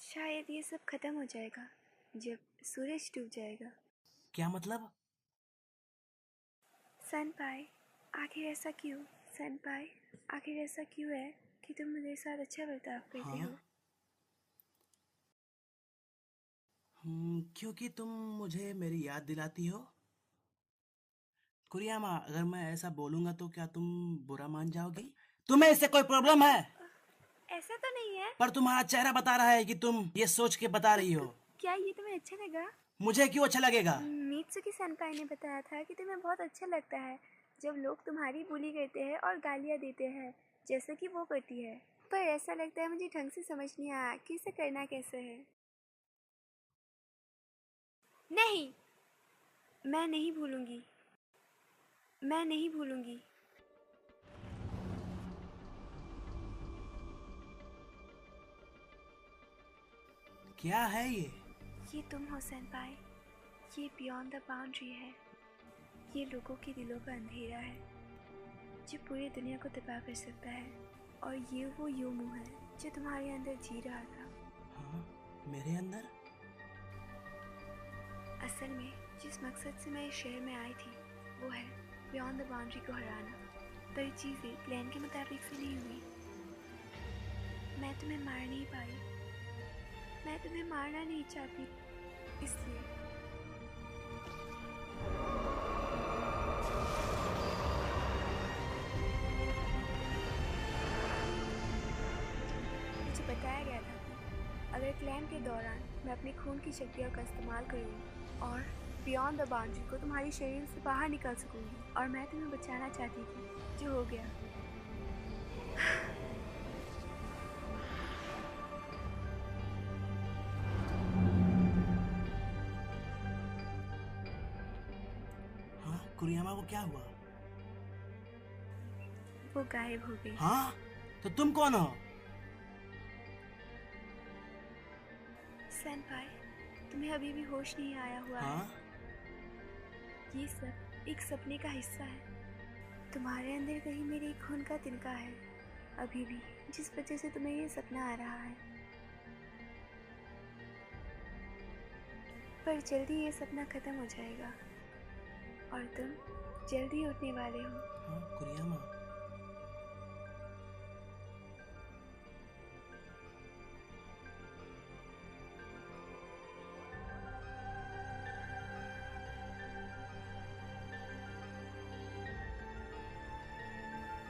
शायद ये सब खत्म हो जाएगा जब सूरज डूब जाएगा।
क्या मतलब?
सेनपाई, आखिर ऐसा क्यों? सेनपाई, आखिर ऐसा क्यों है कि तुम मेरे साथ अच्छा बर्ताव करते हो।
क्योंकि तुम मुझे मेरी याद दिलाती हो। कुरियामा, अगर मैं ऐसा बोलूंगा तो क्या तुम बुरा मान जाओगी? तुम्हें इससे कोई प्रॉब्लम है?
ऐसा तो नहीं है।
पर तुम्हारा चेहरा बता रहा है कि तुम ये सोच के बता रही हो।
क्या ये तुम्हें अच्छा लगा?
मुझे क्यों अच्छा लगेगा?
मित्सुकी सेनपाई ने बताया था कि तुम्हें बहुत अच्छा लगता है जब लोग तुम्हारी बुली करते हैं और गालियाँ देते हैं, जैसे कि वो करती है। पर ऐसा लगता है मुझे ढंग से समझ नहीं आया कि इसे करना कैसे है। नहीं, मैं नहीं भूलूंगी, मैं नहीं भूलूंगी।
क्या है ये?
ये तुम हो सेनपाई। ये बियॉन्ड द बाउंड्री है। ये लोगों के दिलों का अंधेरा है जो पूरी दुनिया को तबाह कर सकता है। और ये वो योमू है जो तुम्हारे अंदर जी रहा था।
हाँ, मेरे अंदर?
असल में जिस मकसद से मैं इस शहर में आई थी वो है बियॉन्ड द बाउंड्री को हराना। पर चीज़ें प्लान के मुताबिक से नहीं हुई। मैं तुम्हें मार नहीं पाई। मैं तुम्हें मारना नहीं चाहती, इसलिए। मुझे बताया गया था कि अगर क्लैम के दौरान मैं अपने खून की शक्तियों का इस्तेमाल करूँगी और बियॉन्ड द बाउंड्री को तुम्हारे शरीर से बाहर निकल सकूँगी, और मैं तुम्हें बचाना चाहती थी, जो हो गया।
कुरियामा, वो क्या हुआ?
वो गायब हो गई।
हाँ? तो तुम कौन हो?
सेनपाई, तुम्हें अभी भी होश नहीं आया हुआ है। ये सब एक सपने का हिस्सा है। तुम्हारे अंदर कहीं मेरे खून का तिनका है अभी भी, जिस वजह से तुम्हें ये सपना आ रहा है। पर जल्दी ये सपना खत्म हो जाएगा और तुम जल्दी उठने वाले हो।
हाँ, कुरियामा।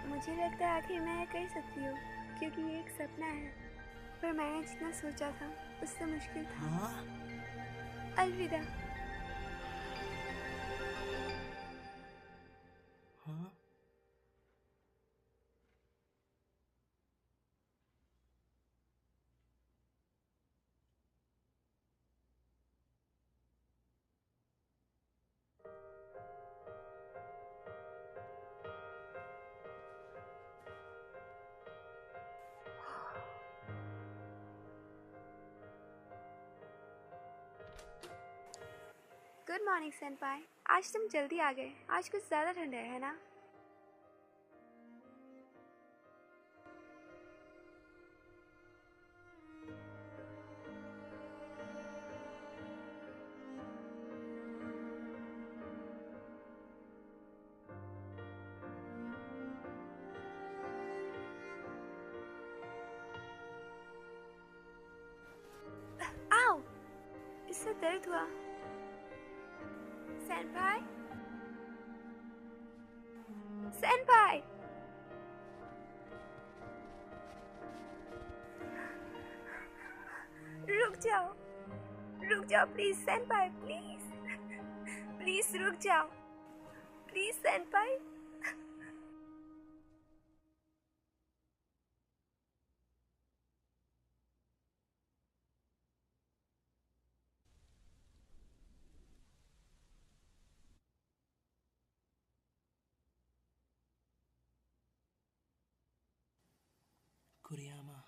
मुझे लगता है आखिर मैं कर सकती हूँ, क्योंकि ये एक सपना है। पर मैंने जितना सोचा था उससे मुश्किल था।
हाँ?
अलविदा।
हाँ?
Good morning सेनपाई। आज तुम जल्दी आ गए। आज कुछ ज़्यादा ठंड है ना? आओ, इससे दर्द हुआ। सेनपाई, सेनपाई, रुक जाओ, रुक जाओ प्लीज सेनपाई, प्लीज, प्लीज रुक जाओ, प्लीज सेनपाई।
कुरियामा,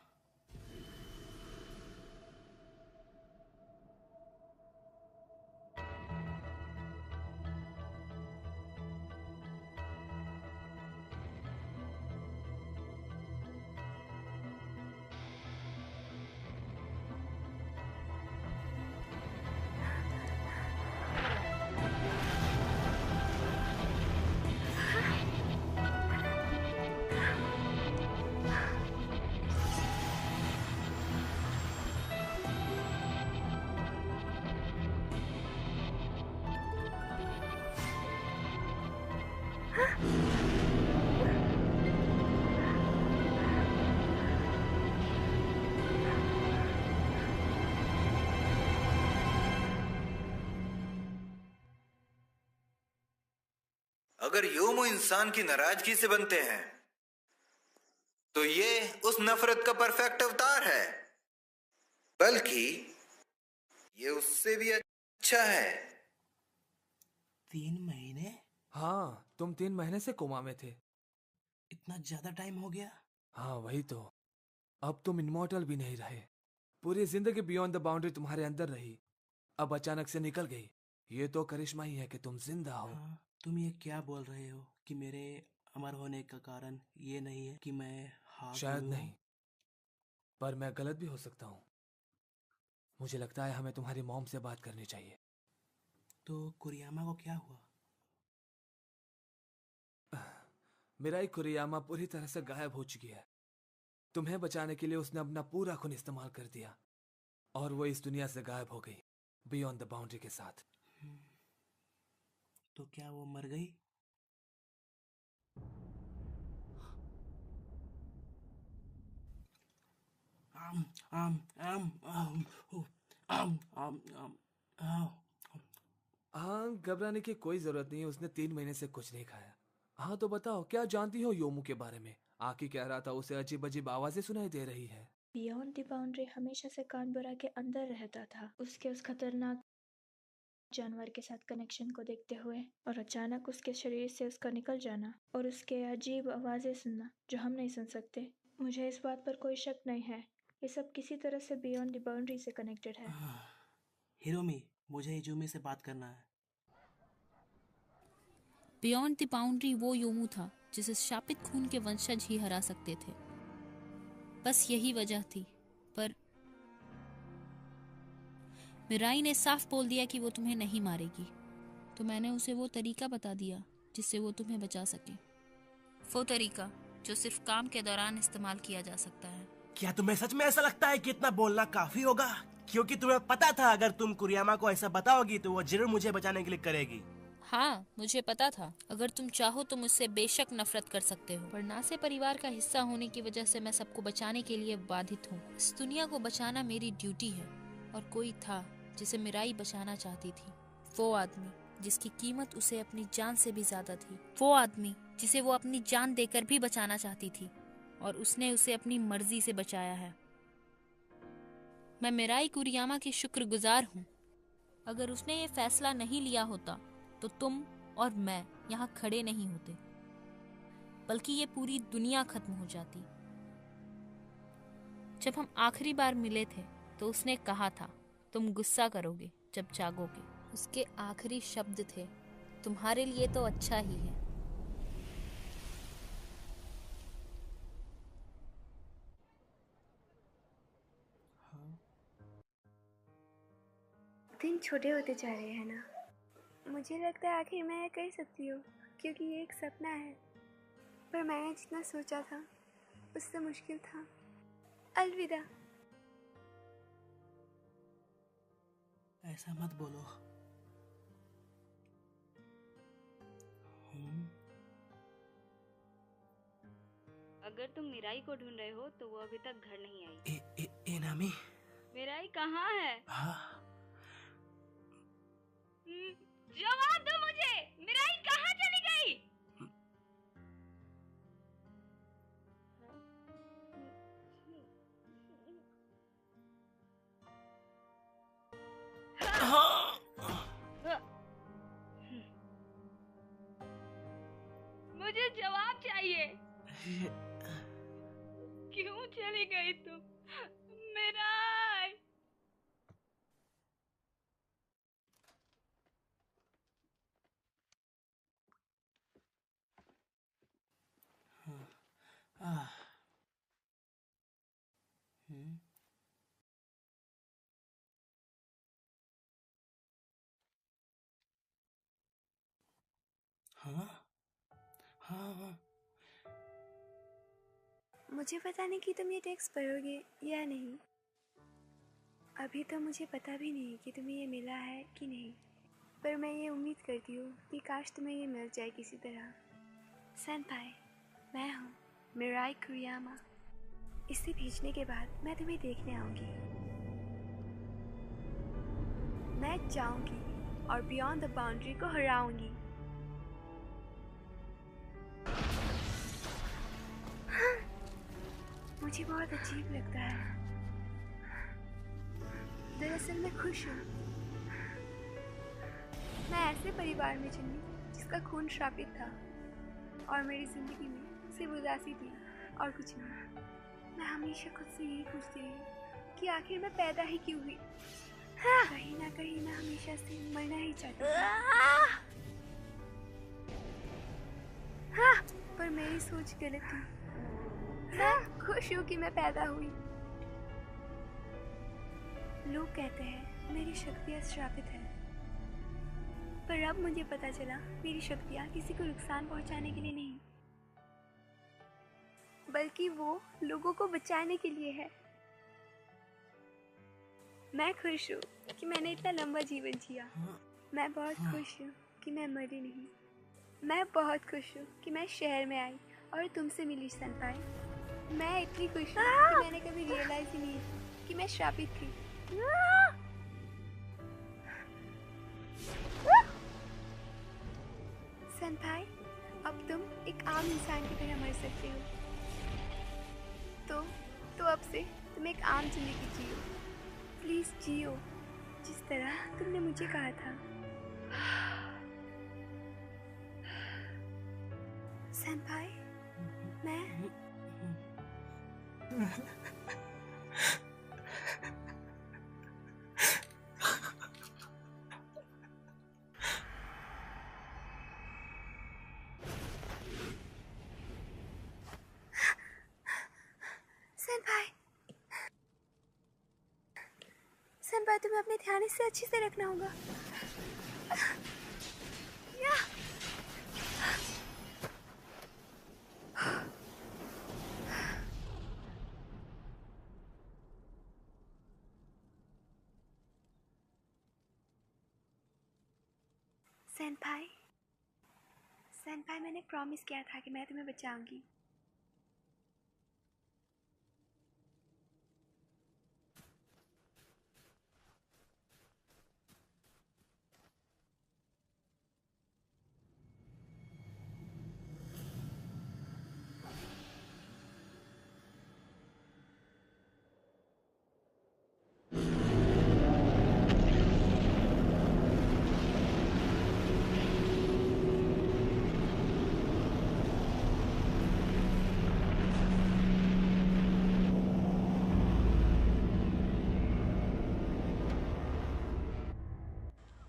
अगर योमो इंसान की नाराजगी से बनते हैं तो ये उस नफरत का परफेक्ट अवतार है, बल्कि ये उससे भी अच्छा है।
3 महीने?
हाँ, तुम 3 महीने से कोमा में थे।
इतना ज्यादा टाइम हो गया?
हाँ वही तो। अब तुम इमॉर्टल भी नहीं रहे। पूरी जिंदगी बियॉन्ड द बाउंड्री तुम्हारे अंदर रही, अब अचानक से निकल गई। ये तो करिश्मा ही है कि तुम जिंदा हो।
हाँ, तुम ये क्या बोल रहे हो कि मेरे अमर होने का कारण ये नहीं है कि मैं
शायद नहीं, पर मैं गलत भी हो सकता हूँ। मुझे लगता है हमें तुम्हारी मॉम से बात करनी चाहिए।
तो कुरियामा को क्या हुआ?
मिराई कुरियामा पूरी तरह से गायब हो चुकी है। तुम्हें बचाने के लिए उसने अपना पूरा खून इस्तेमाल कर दिया और वो इस दुनिया से गायब हो गई, बियॉन्ड द बाउंड्री के साथ।
तो क्या वो मर गई?
हाँ, घबराने की कोई जरूरत नहीं है, उसने 3 महीने से कुछ नहीं खाया। हाँ तो बताओ, क्या जानती हो योमू के बारे में? आकी कह रहा था उसे अजीब अजीब आवाजें सुनाई दे रही है।
बियॉन्ड द बाउंड्री हमेशा से कानबरा के अंदर रहता था, उसके उस खतरनाक जानवर के साथ कनेक्शन को देखते हुए, और अचानक उसके शरीर से उसका निकल जाना और उसके अजीब आवाजें सुनना जो हम नहीं सुन सकते। मुझे इस बात पर कोई शक नहीं है, ये सब किसी तरह से बियॉन्ड द बाउंड्री से कनेक्टेड है।
हिरोमी, मुझे इजुमी से बात करना है।
बियॉन्ड द बाउंड्री वो योमू था जिसे शापित खून के वंशज ही हरा सकते थे। बस यही वजह थी, पर मिराई ने साफ बोल दिया कि वो तुम्हें नहीं मारेगी, तो मैंने उसे वो तरीका बता दिया जिससे वो तुम्हें बचा सके। वो तरीका जो सिर्फ काम के दौरान इस्तेमाल किया जा सकता है।
क्या तुम्हें सच में ऐसा लगता है कि इतना बोलना काफी होगा? क्योंकि तुम्हें पता था अगर तुम कुरियामा को ऐसा बताओगी तो वो जरूर मुझे बचाने के लिए करेगी।
हाँ, मुझे पता था। अगर तुम चाहो तो मुझसे बेशक नफरत कर सकते हो, पर नासे परिवार का हिस्सा होने की वजह से मैं सबको बचाने के लिए बाधित हूँ। इस दुनिया को बचाना मेरी ड्यूटी है, और कोई था जिसे मिराई बचाना चाहती थी। वो आदमी जिसकी कीमत उसे अपनी जान से भी ज्यादा थी, वो आदमी जिसे वो अपनी जान देकर भी बचाना चाहती थी, और उसने उसे अपनी मर्जी से बचाया है। मैं मिराई कुरियामा की शुक्रगुजार हूँ। अगर उसने ये फैसला नहीं लिया होता तो तुम और मैं यहाँ खड़े नहीं होते, बल्कि ये पूरी दुनिया खत्म हो जाती। जब हम आखिरी बार मिले थे तो उसने कहा था, तुम गुस्सा करोगे जब जागोगे। उसके आखिरी शब्द थे, तुम्हारे लिए तो अच्छा ही है।
दिन छोटे होते जा रहे हैं ना। मुझे लगता है आखिर मैं कर सकती हूँ, क्योंकि ये एक सपना है, पर मैंने जितना सोचा था उससे मुश्किल था। अलविदा।
ऐसा मत बोलो।
अगर तुम मिराई को ढूंढ रहे हो तो वो अभी तक घर नहीं आई।
एनामी,
मिराई कहाँ है?
हाँ?
जवाब दो मुझे, मिराई कहाँ चली गई? मुझे जवाब चाहिए। क्यों चली गई तुम मिराई?
मुझे पता नहीं कि तुम ये टेक्स्ट पढ़ोगे या नहीं। अभी तो मुझे पता भी नहीं कि तुम्हें ये मिला है कि नहीं, पर मैं ये उम्मीद करती हूँ कि काश तुम्हें ये मिल जाए किसी तरह। सेनपाई, मैं हूँ मिराई कुरियामा। इसे भेजने के बाद मैं तुम्हें देखने आऊँगी। मैं जाऊँगी और बियॉन्ड द बाउंड्री को हराऊँगी। मुझे बहुत अजीब लगता है। दरअसल मैं खुश हूँ। मैं ऐसे परिवार में जन्मी जिसका खून श्रापित था और मेरी जिंदगी में सिर्फ उदासी थी और कुछ नहीं। मैं हमेशा खुद से यही पूछती रही कि आखिर मैं पैदा ही क्यों हुई। कहीं ना कहीं मैं हमेशा से मरना ही चाहती थी। पर मेरी सोच गलत थी। मैं खुश हूँ कि मैं पैदा हुई। लोग कहते हैं मेरी शक्तियाँ श्रापित हैं, पर अब मुझे पता चला मेरी शक्तियाँ किसी को नुकसान पहुँचाने के लिए नहीं, बल्कि वो लोगों को बचाने के लिए है। मैं खुश हूँ कि मैंने इतना लंबा जीवन जिया। मैं बहुत खुश हूँ कि मैं मरी नहीं। मैं बहुत खुश हूँ कि मैं शहर में आई और तुमसे मिली सेनपाई। मैं इतनी खुश हूँ कि मैंने कभी रियलाइज ही नहीं कि मैं श्रापित थी। सेनपाई, अब तुम एक आम इंसान की तरह मर सकते हो। तो अब से तुम एक आम जिंदगी जियो। प्लीज जियो जिस तरह तुमने मुझे कहा था। सेनपाई, मैं सेनपाई, तुम्हें अपने ध्यान इससे अच्छे से रखना होगा। सेनपाई, सेनपाई, मैंने प्रॉमिस किया था कि मैं तुम्हें बचाऊंगी।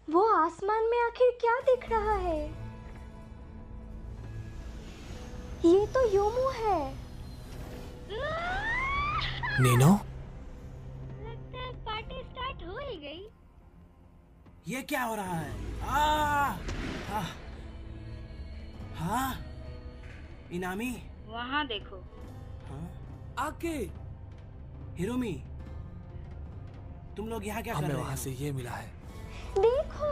वो आसमान में आखिर क्या दिख रहा है? ये तो योमू है।
नीनो,
लगता है पार्टी स्टार्ट हो ही गई।
ये क्या हो रहा है? हाँ, इनामी,
वहाँ देखो।
आके
हिरोमी, तुम लोग यहाँ क्या कर
हमें
रहे हो?
वहाँ से ये मिला है।
देखो,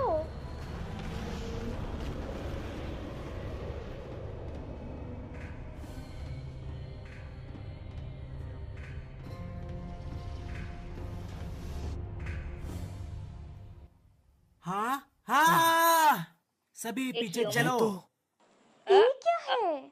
हाँ, सभी पीछे चलो।
ये क्या है?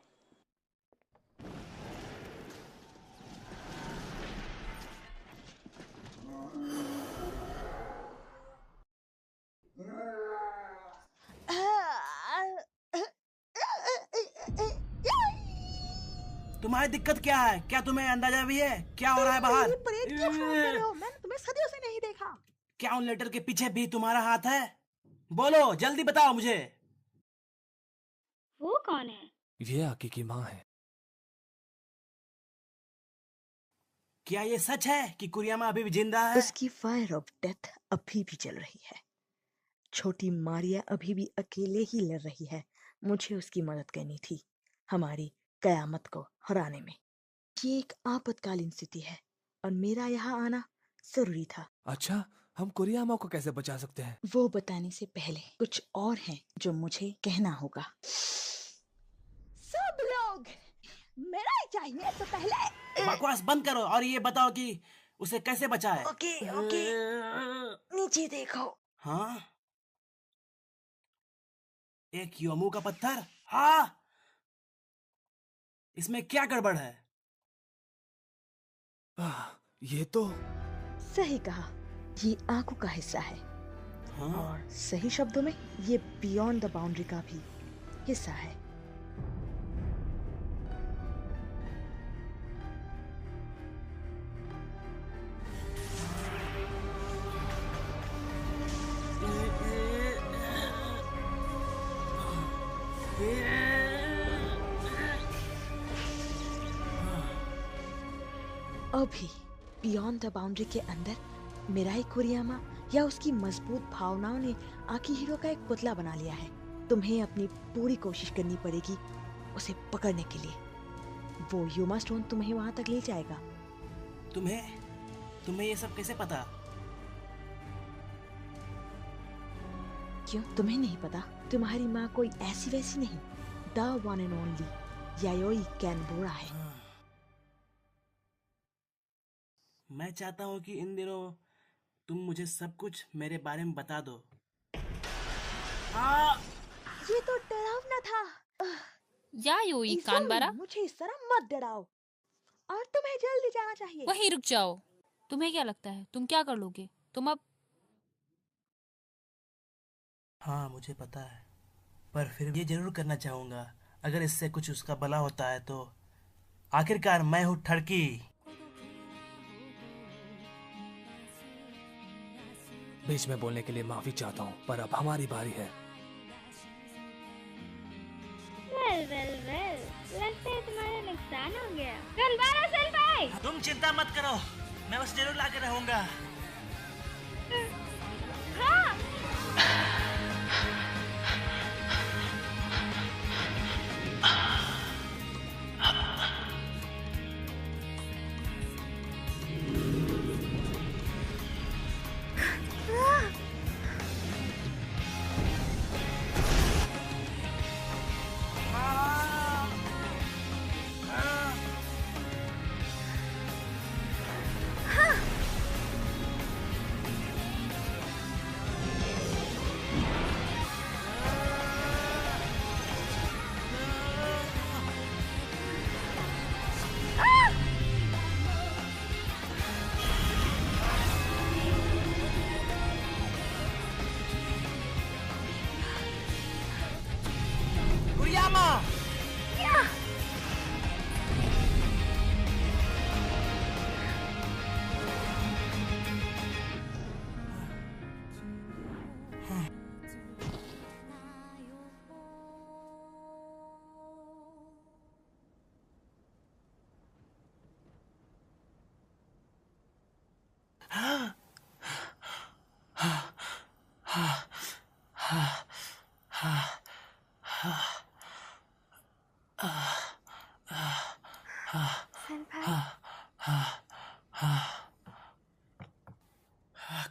तुम्हारी दिक्कत क्या है? क्या तुम्हें अंदाजा भी है क्या हो रहा है बाहर?
मैंने तुम्हें सदियों से नहीं देखा।
क्या उन लेटर के पीछे भी तुम्हारा हाथ है? बोलो, जल्दी बताओ मुझे।
वो कौन है?
ये आकी की माँ है।
क्या ये सच है कि कुरियामा अभी भी जिंदा है?
उसकी फायर ऑफ डेथ अभी भी चल रही है। छोटी मारिया अभी भी अकेले ही लड़ रही है। मुझे उसकी मदद करनी थी हमारी कयामत को हराने में। ये एक आपातकालीन स्थिति है और मेरा यहाँ आना जरूरी था।
अच्छा, हम कुरियामा को कैसे बचा सकते हैं?
वो बताने से पहले कुछ और है जो मुझे कहना होगा।
सब लोग मेरा चाहिए तो पहले
बकवास बंद करो और ये बताओ कि उसे कैसे बचाए।
ओके, नीचे देखो।
हाँ, एक योमू का पत्थर। हाँ, इसमें क्या गड़बड़ है?
ये तो
सही कहा, ये आंखों का हिस्सा है।
हाँ?
और सही शब्दों में ये बियॉन्ड द बाउंड्री का भी हिस्सा है। अभी बियॉन्ड द बाउंड्री के अंदर मिराई कुरियामा या उसकी मजबूत भावनाओं ने आकिहिरो का एक पुतला बना लिया है। तुम्हें अपनी पूरी कोशिश करनी पड़ेगी उसे पकड़ने के लिए। वो यूमा स्टोन तुम्हें वहां तक ले जाएगा।
तुम्हें ये सब कैसे पता?
क्यों, तुम्हें नहीं पता? तुम्हारी माँ कोई ऐसी वैसी नहीं, the one and only Yayoi Kanbora है।
मैं चाहता हूँ कि इन दिनों तुम मुझे सब कुछ मेरे बारे में बता दो।
ये तो डरावना था।
यायोई कानबारा,
मुझे इस तरह मत डराओ और तुम्हें जल्दी जाना चाहिए।
वहीं रुक जाओ। तुम्हें क्या लगता है तुम क्या कर लोगे? तुम अब
हाँ मुझे पता है, पर फिर ये जरूर करना चाहूंगा। अगर इससे कुछ उसका भला होता है तो। आखिरकार मैं हूँ ठड़की।
बीच में बोलने के लिए माफी चाहता हूँ, पर अब हमारी बारी है।
लगता है तुम्हारा नुकसान हो गया। कानबारा सेनपाई,
तुम चिंता मत करो, मैं उसे जरूर लाके रहूंगा।
हाँ।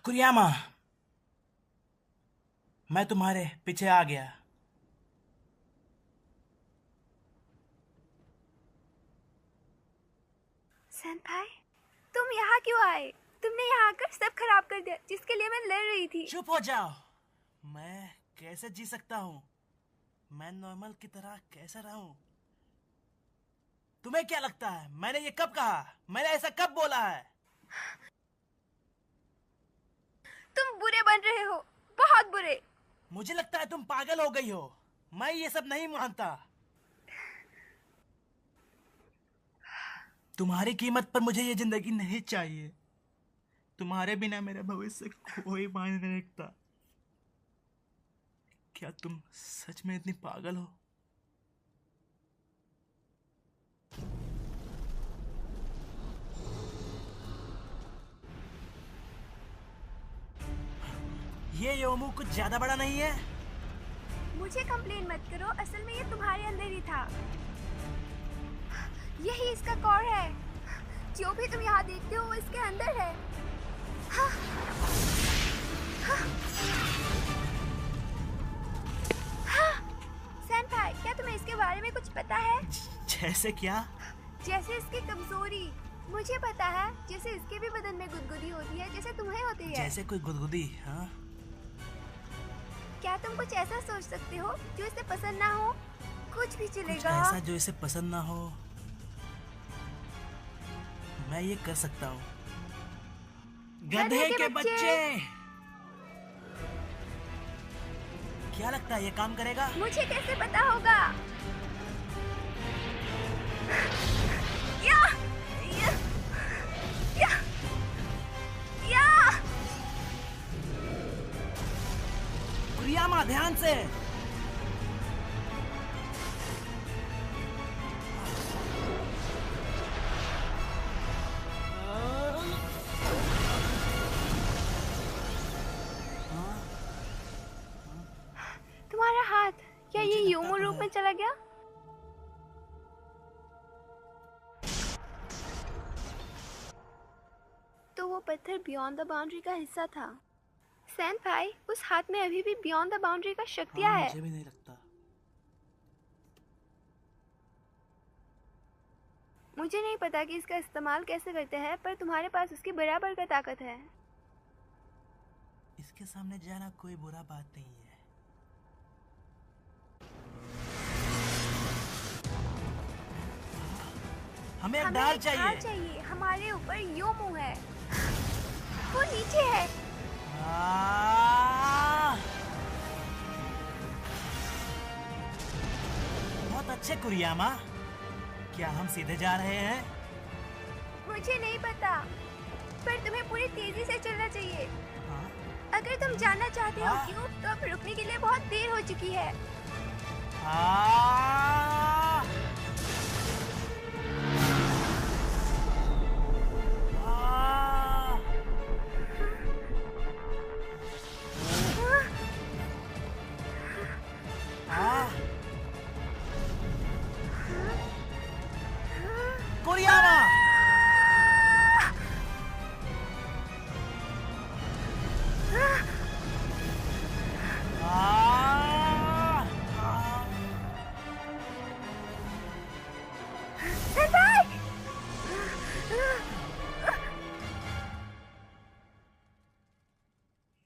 कुरियामा, मैं तुम्हारे पीछे आ गया।
सेनपाई, तुम यहाँ क्यों आए? तुमने यहाँ आकर सब खराब कर दिया जिसके लिए मैं लड़ रही थी।
चुप हो जाओ। मैं कैसे जी सकता हूँ? मैं नॉर्मल की तरह कैसे रहूं? तुम्हें क्या लगता है मैंने ये कब कहा? मैंने ऐसा कब बोला है?
तुम बुरे बन रहे हो, बहुत बुरे।
मुझे लगता है तुम पागल हो गई हो। मैं ये सब नहीं मानता। तुम्हारी कीमत पर मुझे ये जिंदगी नहीं चाहिए। तुम्हारे बिना मेरा भविष्य कोई मायने नहीं रखता। क्या तुम सच में इतनी पागल हो? ये योमू कुछ ज्यादा बड़ा नहीं है?
मुझे कंप्लेन मत करो, असल में ये तुम्हारे अंदर ही था। यही इसका कोर है। जो भी तुम यहाँ देखते हो वो इसके अंदर है। हाँ। हाँ। हाँ। सेनपाई, क्या तुम्हें इसके बारे में कुछ पता है?
जैसे क्या?
जैसे इसकी कमजोरी। मुझे पता है, जैसे इसके भी बदन में गुदगुदी होती है जैसे तुम्हें होती है।
जैसे कोई गुदगुदी? हाँ।
क्या तुम कुछ ऐसा सोच सकते हो जो इसे पसंद ना हो? कुछ भी चलेगा।
कुछ ऐसा जो इसे पसंद ना हो? मैं ये कर सकता हूँ। गधे के बच्चे! क्या लगता है ये काम करेगा?
मुझे कैसे पता होगा? या! या! या! या!
कुरियामा ध्यान से!
तुम्हारा हाथ, क्या ये योमो रूप में चला गया? तो वो पत्थर बियॉन्ड द बाउंड्री का हिस्सा था। सेनपाई, उस हाथ में अभी भी बियॉन्ड द बाउंड्री का शक्तियाँ है।
मुझे भी नहीं लगता।
मुझे नहीं पता कि इसका इस्तेमाल कैसे करते हैं, पर तुम्हारे पास उसकी बराबर का ताकत है।
इसके सामने जाना कोई बुरा बात नहीं है। हमें एक ढाल चाहिए।
हमारे ऊपर योमो है, वो नीचे है।
बहुत अच्छे कुरियामा। क्या हम सीधे जा रहे हैं?
मुझे नहीं पता, पर तुम्हें पूरी तेजी से चलना चाहिए। अगर तुम जानना चाहते हो क्यों, तो अब रुकने के लिए बहुत देर हो चुकी है।
कुरियामा!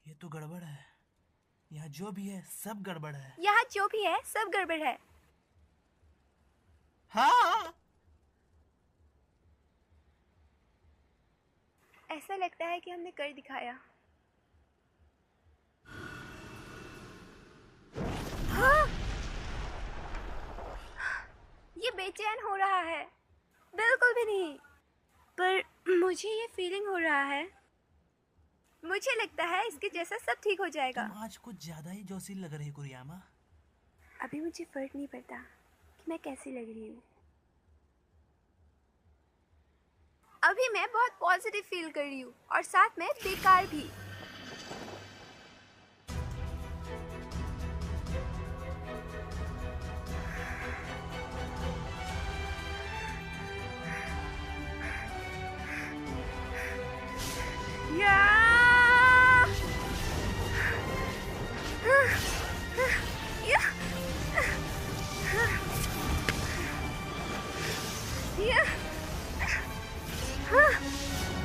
ये तो गड़बड़ है। यहाँ जो भी है सब गड़बड़ है।
यहाँ जो भी है सब गड़बड़ है।
हाँ।
ऐसा लगता है कि हमने कर दिखाया। हाँ? ये बेचैन हो रहा है। बिल्कुल भी नहीं, पर मुझे ये फीलिंग हो रहा है। मुझे लगता है इसके जैसा सब ठीक हो जाएगा।
तुम आज कुछ ज्यादा ही जोशील लग रही कुरियामा।
अभी मुझे फर्क नहीं पड़ता कि मैं कैसी लग रही हूँ। अभी मैं बहुत पॉजिटिव फील कर रही हूँ और साथ में बेकार भी।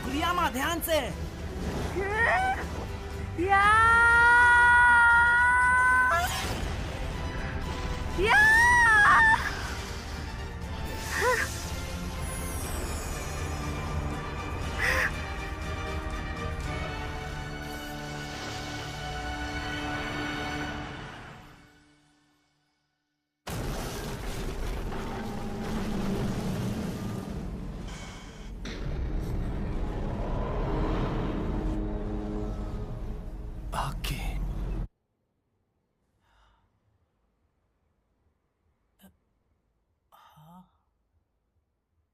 कुरियामा ध्यान से।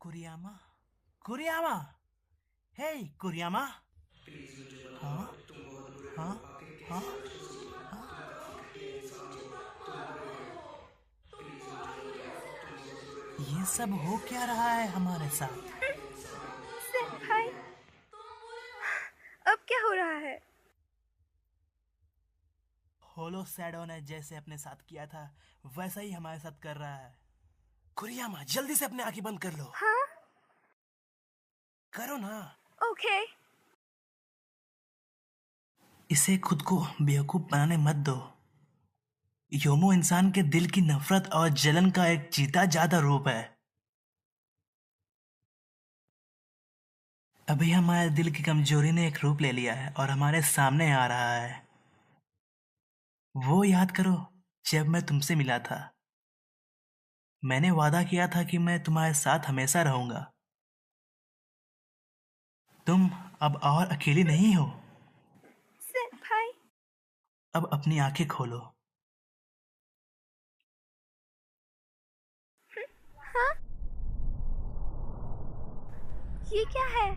कुरियामा, कुरियामा, हे कुरियामा। हाँ, हाँ, हाँ, हाँ। ये सब हो क्या रहा है हमारे साथ?
भाई, अब क्या हो रहा है?
होलो शैडो ने जैसे अपने साथ किया था वैसा ही हमारे साथ कर रहा है। कुरियामा, जल्दी से अपने आंखें बंद कर लो।
हाँ?
करो ना।
ओके।
इसे खुद को बेवकूफ बनाने मत दो। योमो इंसान के दिल की नफरत और जलन का एक जीता जाता रूप है। अभी हमारे दिल की कमजोरी ने एक रूप ले लिया है और हमारे सामने आ रहा है। वो याद करो जब मैं तुमसे मिला था। मैंने वादा किया था कि मैं तुम्हारे साथ हमेशा रहूंगा। तुम अब और अकेली नहीं हो।
भाई
अब अपनी आंखें खोलो।
हाँ? ये क्या है?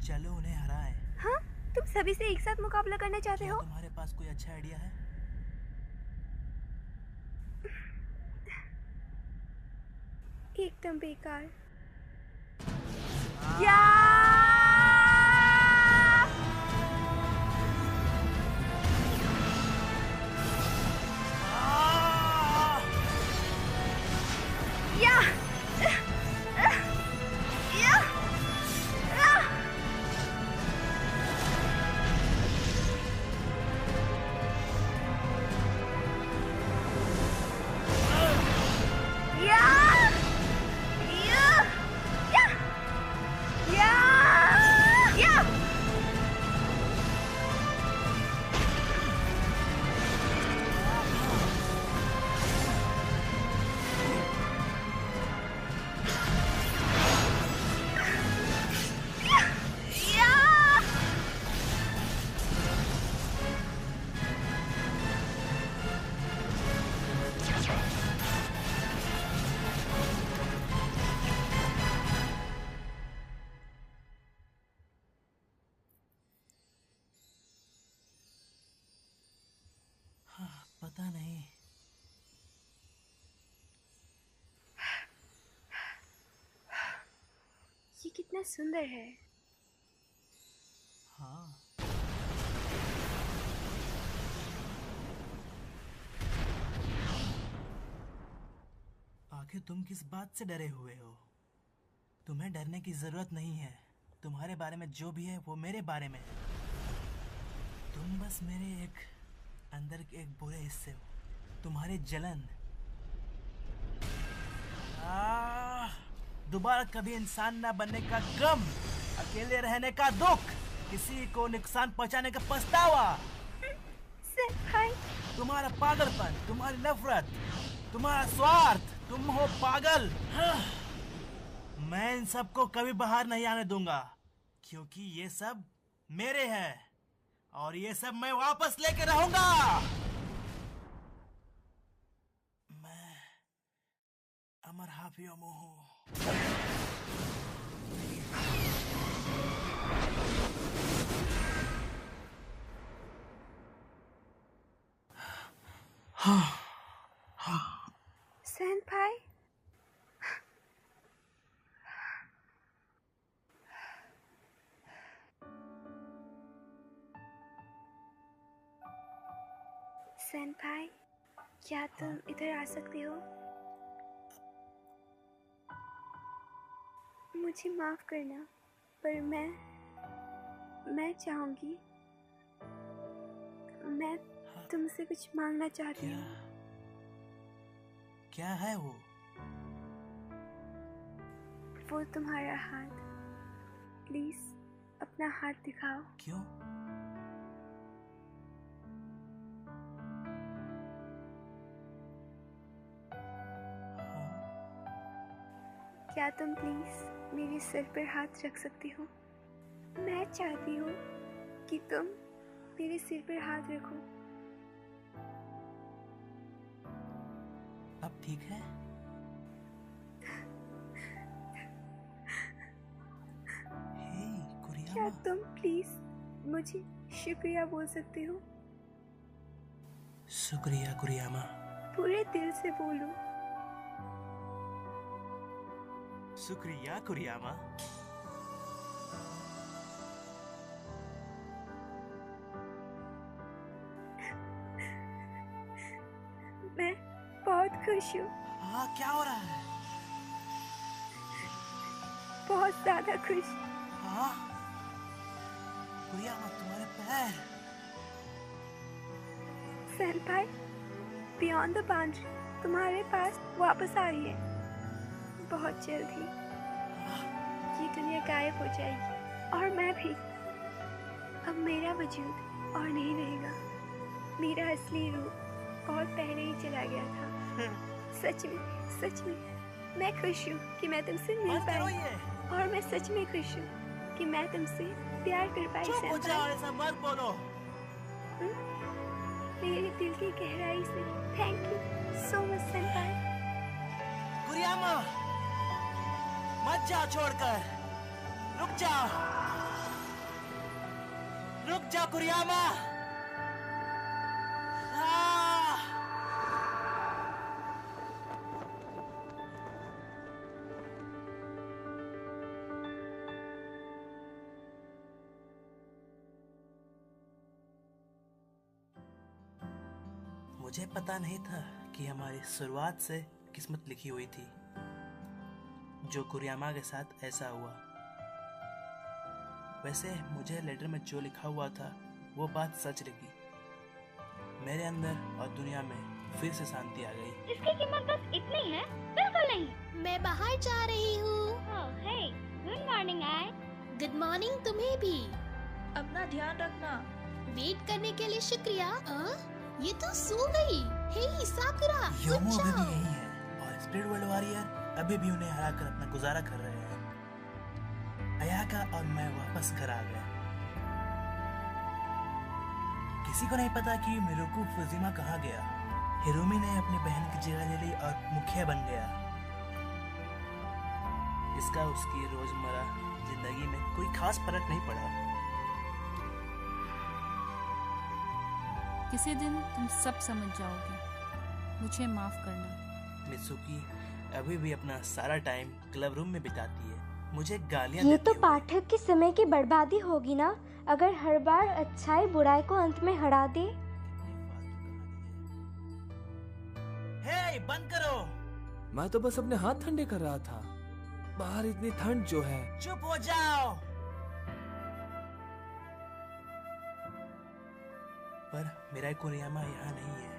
चलो उन्हें हराएं।
हाँ? तुम सभी से एक साथ मुकाबला करना चाहते हो?
तुम्हारे पास कोई अच्छा आइडिया है?
एकदम बेकार।
पता नहीं।
ये कितना सुंदर है।
हाँ। आखिर तुम किस बात से डरे हुए हो? तुम्हें डरने की जरूरत नहीं है। तुम्हारे बारे में जो भी है वो मेरे बारे में है। तुम बस मेरे एक अंदर के एक बुरे हिस्से हो। तुम्हारी जलन। दोबारा कभी इंसान ना बनने का गम, अकेले रहने का दुख, किसी को नुकसान पहुंचाने का पछतावा, तुम्हारा पागलपन, तुम्हारी नफरत, तुम्हारा स्वार्थ, तुम हो पागल। मैं इन सब को कभी बाहर नहीं आने दूंगा, क्योंकि ये सब मेरे हैं और ये सब मैं वापस लेके रहूंगा। मैं अमर हाफियोमो हूँ।
सेनपाई, सेनपाई, क्या तुम इधर आ सकते हो? मुझे माफ करना, पर मैं चाहूंगी, मैं तुमसे कुछ मांगना चाहती हूँ।
क्या है वो?
वो तुम्हारा हाथ। प्लीज अपना हाथ दिखाओ।
क्यों?
क्या तुम प्लीज मेरे सिर पर हाथ रख सकती हो? मैं चाहती हूँ कि तुम मेरे सिर पर हाथ रखो।
अब ठीक है?
क्या तुम प्लीज मुझे शुक्रिया बोल सकते हो?
शुक्रिया कुरियामा।
पूरे दिल से बोलो।
शुक्रिया कुरियामा।
मैं बहुत खुश हूँ।
हाँ, क्या हो रहा है?
बहुत ज्यादा खुश।
हाँ? कुरियामा, तुम्हारे पैर।
सेनपाई, बियॉन्ड द बाउंड्री तुम्हारे पास वापस आ रही है। बहुत जल्द ही ये दुनिया गायब हो जाएगी और मैं भी। अब मेरा वजूद और नहीं रहेगा, मेरा असली रूप और पहले ही चला गया था। सच में मैं खुश हूँ कि मैं तुमसे मिल पाई, और मैं सच में खुश हूँ कि मैं तुमसे प्यार कर पाई।
चुप हो जाओ, ऐसा मत बोलो।
मेरे दिल की गहराई से thank you so much senpai.
कुरियामा, मत जाओ छोड़कर, रुक जाओ कुरियामा। मुझे पता नहीं था कि हमारी शुरुआत से किस्मत लिखी हुई थी। जो कुरियामा के साथ ऐसा हुआ। वैसे मुझे लेटर में जो लिखा हुआ था वो बात सच लगी। मेरे अंदर और दुनिया में फिर से शांति आ गई।
इसकी कीमत बस इतनी है? बिल्कुल नहीं।
मैं बाहर जा रही हूँ।
Hey, good morning Ai.
Good morning तुम्हें भी।
अपना ध्यान रखना।
वेट करने के लिए शुक्रिया। ये तो सो गई। हे साकुरा,
योमो अभी भी यही है और स्पिरिट वर्ल्ड वॉरियर अभी भी उन्हें हराकर अपना गुजारा कर रहे हैं। अयाका और मैं वापस घर आ गए। किसी को नहीं पता कि मिरुकु फुजिमा कहाँ गया। हिरोमी ने अपनी बहन की जगह ले ली और मुखिया बन गया। इसका उसकी रोजमर्रा जिंदगी में कोई खास फर्क नहीं पड़ा।
किसी दिन तुम सब समझ जाओगे। मुझे माफ करना।
मित्सुकी अभी भी अपना सारा टाइम क्लब रूम में बिताती है। मुझे गालियां
ये
देती
तो
है।
पाठक के समय की बर्बादी होगी ना, अगर हर बार अच्छाई बुराई को अंत में हरा दे।
हे, बंद करो।
मैं तो बस अपने हाथ ठंडे कर रहा था। बाहर इतनी ठंड जो है।
चुप हो जाओ। पर मेरा कुरियामा यहाँ नहीं है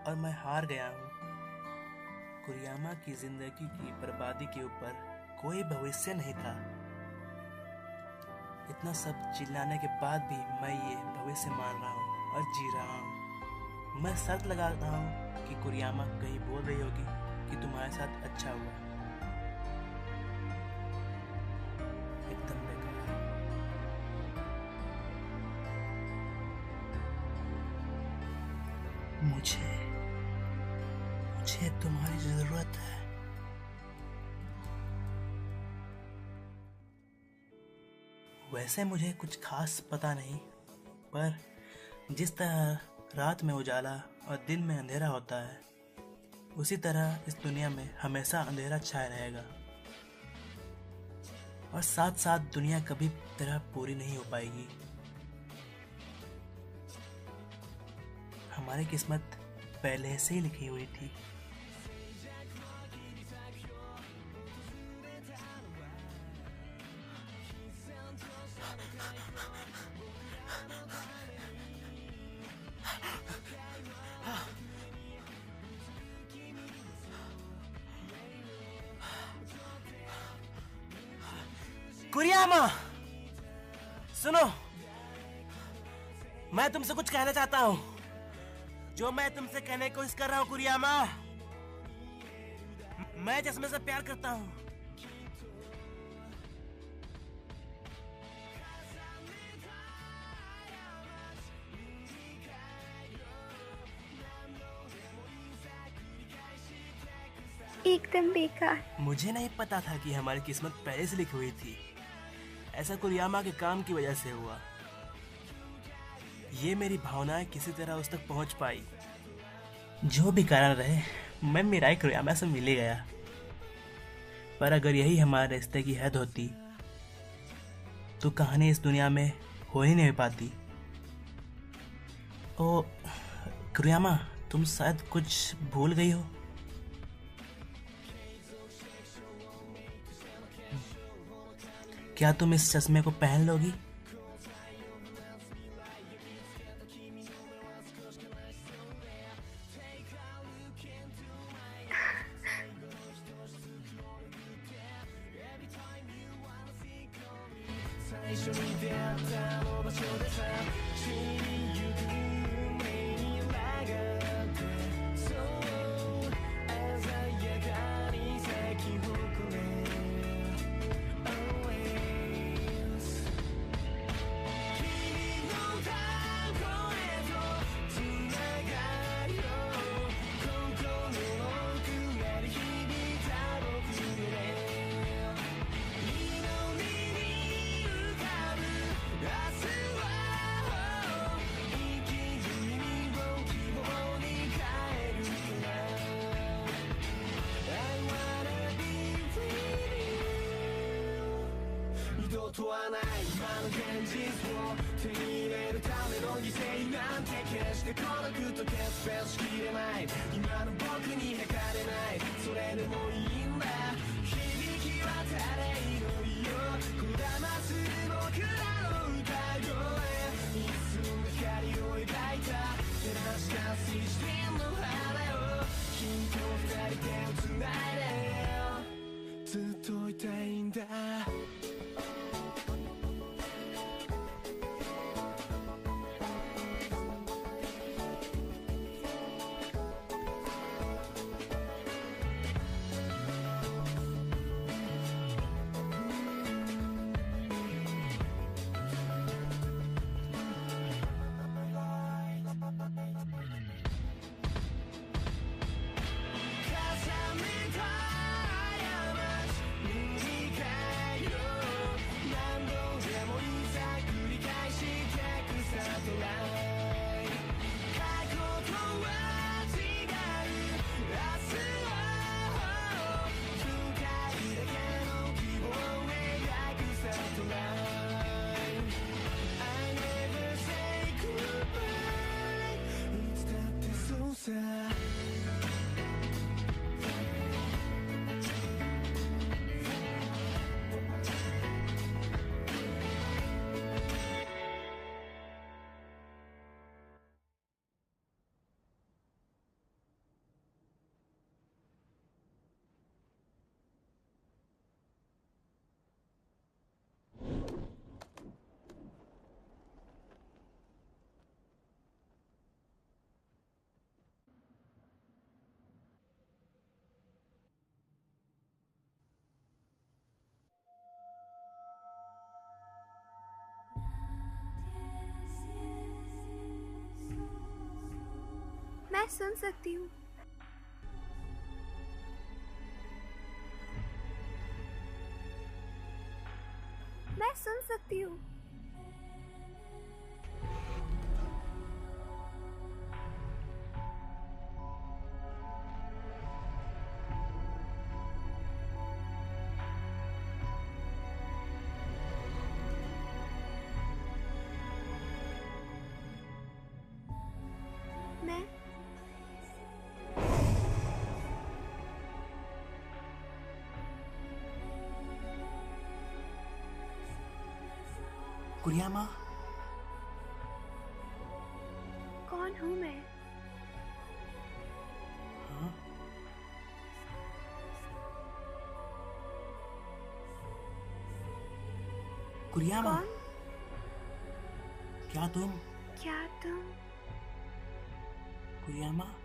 और मैं हार गया हूँ। कुरियामा की जिंदगी की बर्बादी के ऊपर कोई भविष्य नहीं था। इतना सब चिल्लाने के बाद भी मैं ये भविष्य मान रहा हूँ और जी रहा हूँ। मैं शर्त लगाता हूँ कि कुरियामा कहीं बोल रही होगी कि तुम्हारे साथ अच्छा हुआ। एकदम बेकार। मुझे तुम्हारी जरूरत है। वैसे मुझे कुछ खास पता नहीं, पर जिस तरह रात में उजाला और दिन में अंधेरा होता है, उसी तरह इस दुनिया में हमेशा अंधेरा छाया रहेगा। और साथ साथ दुनिया कभी तरह पूरी नहीं हो पाएगी। हमारी किस्मत पहले से ही लिखी हुई थी। कुरियामा, सुनो, मैं तुमसे कुछ कहना चाहता हूँ। जो मैं तुमसे कहने की कोशिश कर रहा हूँ कुरियामा, मैं जिसमें से प्यार करता हूँ।
एकदम बेकार।
मुझे नहीं पता था कि हमारी किस्मत पहले से लिखी हुई थी। ऐसा कुरियामा के काम की वजह से हुआ। ये मेरी भावनाएं किसी तरह उस तक पहुंच पाई। जो भी कारण रहे, मैं मिराई कुरियामा से मिल गया। पर अगर यही हमारे रिश्ते की हद होती तो कहानी इस दुनिया में हो ही नहीं पाती। ओ कुरियामा, तुम शायद कुछ भूल गई हो। क्या तुम इस चश्मे को पहन लोगी?
初に出会ったあの場所でさ散りゆく運命に抗ってそう鮮やかに咲き誇れ Always 君の担保へとつながりを心の奥まで響いた僕のね問わない今の現実を手に入れるための犠牲なんて決して孤独と決別しきれない今の僕に測れないそれでもいいんだ響き渡れ祈りよこだまする僕らの歌声一寸の光を描いた照らした水晶の花を君と二人手をつないでずっといたいんだ
मैं सुन सकती हूँ मैं सुन सकती हूँ मैं
कुरियामा
कौन हूँ मैं
हाँ? कुरियामा
कौन
क्या तुम
क्या तुम
कुरियामा